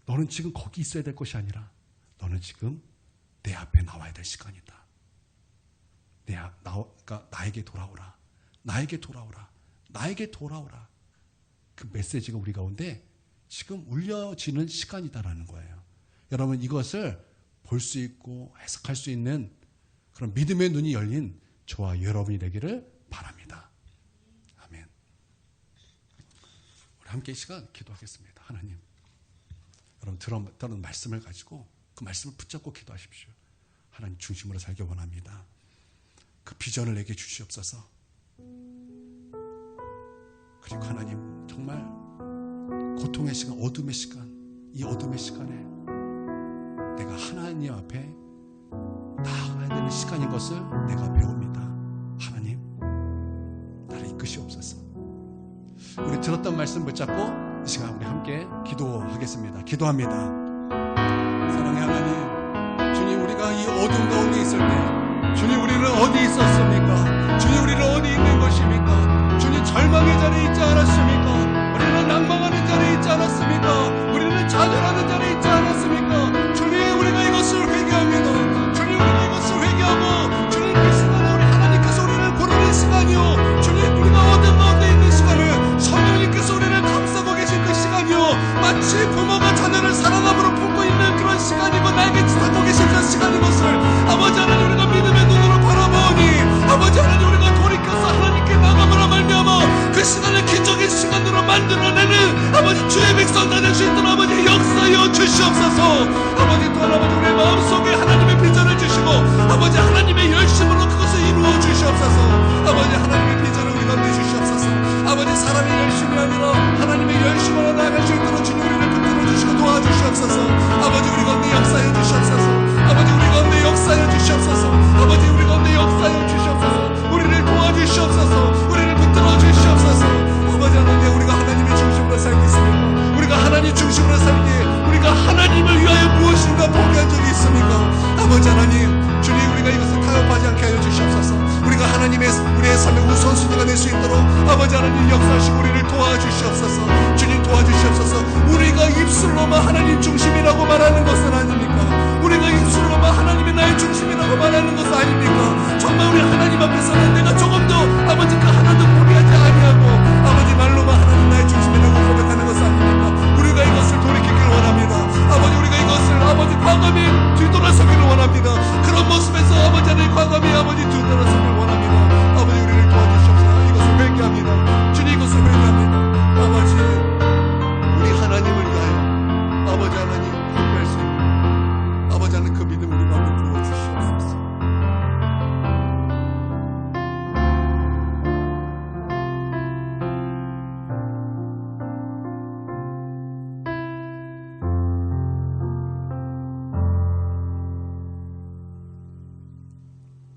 너는 지금 거기 있어야 될 것이 아니라 너는 지금 내 앞에 나와야 될 시간이다. 그러니까 나에게 돌아오라. 나에게 돌아오라. 나에게 돌아오라. 그 메시지가 우리 가운데 지금 울려지는 시간이다라는 거예요. 여러분 이것을 볼 수 있고 해석할 수 있는 그런 믿음의 눈이 열린 저와 여러분이 되기를 바랍니다. 아멘. 우리 함께 이 시간 기도하겠습니다. 하나님, 여러분 들은 말씀을 가지고 그 말씀을 붙잡고 기도하십시오. 하나님 중심으로 살기 원합니다. 그 비전을 내게 주시옵소서. 그리고 하나님 정말 고통의 시간, 어둠의 시간, 이 어둠의 시간에 내가 하나님 앞에 나아가야 되는 시간인 것을 내가 배웁니다. 하나님, 나를 이끄시옵소서. 우리 들었던 말씀 붙잡고 이 시간 우리 함께 기도하겠습니다. 기도합니다. 사랑의 하나님, 주님 우리가 이 어둠 가운데 있을 때 주님 우리는 어디 있었습니까? 주님 우리는 어디 있는 것입니까? 주님 절망의 자리에 있지 않았습니까? 우리는 낭망하는 자리에 있지 않았습니까? 우리는 좌절하는 자리에 있지 않았습니까? 주님 우리가 이것을 회개합니다. 주님 우리가 이것을 회개하고 주님 그 시간에 우리 하나님께서 우리를 부르는 시간이요, 주님 우리가 어둠 가운데 있는 시간을 성령님께서 우리를 감싸고 계신 그 시간이요, 마치 부모가 자녀를 사랑함으로 품고 있는 그런 시간이고 나에게 찾고 계신 그 시간인 것을 아버지 하나님 우리가 믿음의 눈으로 바라보니 아버지 하나님 우리가 돌이켜서 하나님께 나감으로 말미암아 그 시간을 기적의 시간으로 만들어내는 아버지 주의 백성 아버지 또한 아버지 우리의 마음속에 하나님의 비전을 주시고 아버지 하나님의 열심으로 그것을 이루어 주시옵소서. 아버지 하나님의 비전을 우리 가운데 주시옵소서. 아버지 사람의 열심이 아니라 하나님의 열심으로 나아갈 수 있도록 주님 우리를 붙들어 주시고 도와주시옵소서. 아버지 우리 가운데 역사해 주시옵소서. 아버지 우리 가운데 역사해 주시옵소서. 아버지 우리 가운데 역사해 주시옵소서. 우리를 도와주시옵소서. 우리를 붙들어 주시옵소서. 아버지 하나님 우리가 하나님의 중심으로 살겠습니까? 우리가 하나님 중심으로 살기에 우리가 하나님을 위하여 무엇인가 포기한 적이 있습니까? 아버지 하나님 주님 우리가 이것을 타협하지 않게 하여 주시옵소서. 우리가 하나님의 우리의 삶의 우선순위가 될 수 있도록 아버지 하나님 역사하시고 우리를 도와주시옵소서. 주님 도와주시옵소서. 우리가 입술로만 하나님 중심이라고 말하는 것은 아닙니까? 우리가 입술로만 하나님이 나의 중심이라고 말하는 것은 아닙니까? 정말 우리 하나님 앞에서는 내가 조금 더 아버지 그 하나도 포기하지 아니하고 아버지 말로만 하나님 나의 중심이라고 고백하는 것은 아닙니까? 우리가 이것을 돌이키기를 원합니다. 아버지 우리가 이것을 아버지 과감히 뒤돌아서기를 원합니다. 그런 모습에서 아버지 하나님 과감히 아버지 뒤돌아서기를 원합니다. 아버지 우리를 도와주시옵소서. 이것을 회개합니다. 주님 이것을 회개합니다. 아버지 우리 하나님을 위하여 아버지 하나님 포기할 수 있는 아버지 하나님 그 믿음 우리 마음에 부어주시옵소서.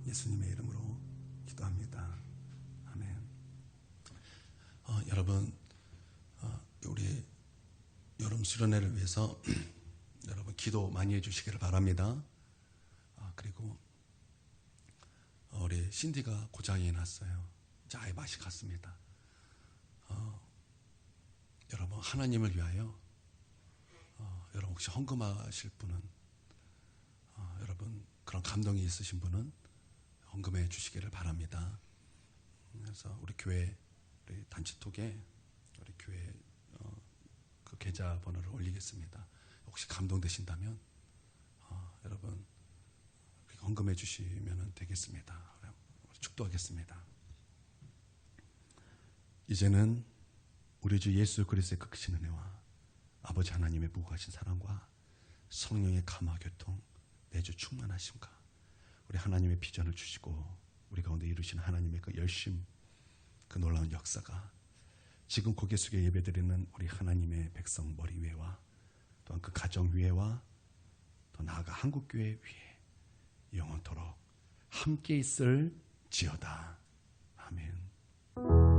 예수님의 이름으로 기도합니다. 아멘. 여러분 우리 여름 수련회를 위해서 여러분 기도 많이 해주시기를 바랍니다. 그리고 우리 신디가 고장이 났어요. 이제 아예 맛이 갔습니다. 여러분 하나님을 위하여 여러분 혹시 헌금하실 분은 여러분 그런 감동이 있으신 분은 헌금해 주시기를 바랍니다. 그래서 우리 교회 우리 단체톡에 우리 교회 그 계좌번호를 올리겠습니다. 혹시 감동되신다면 여러분 헌금해 주시면 되겠습니다. 축도하겠습니다. 이제는 우리 주 예수 그리스도의 그 크신 은혜와 아버지 하나님의 무고하신 사랑과 성령의 감화 교통 내주 충만하심과 우리 하나님의 비전을 주시고 우리 가운데 이루신 하나님의 그 열심 그 놀라운 역사가 지금 고개 숙여 예배드리는 우리 하나님의 백성 머리 위에와 또한 그 가정 위에와 더 나아가 한국교회 위에 영원토록 함께 있을 지어다. 아멘.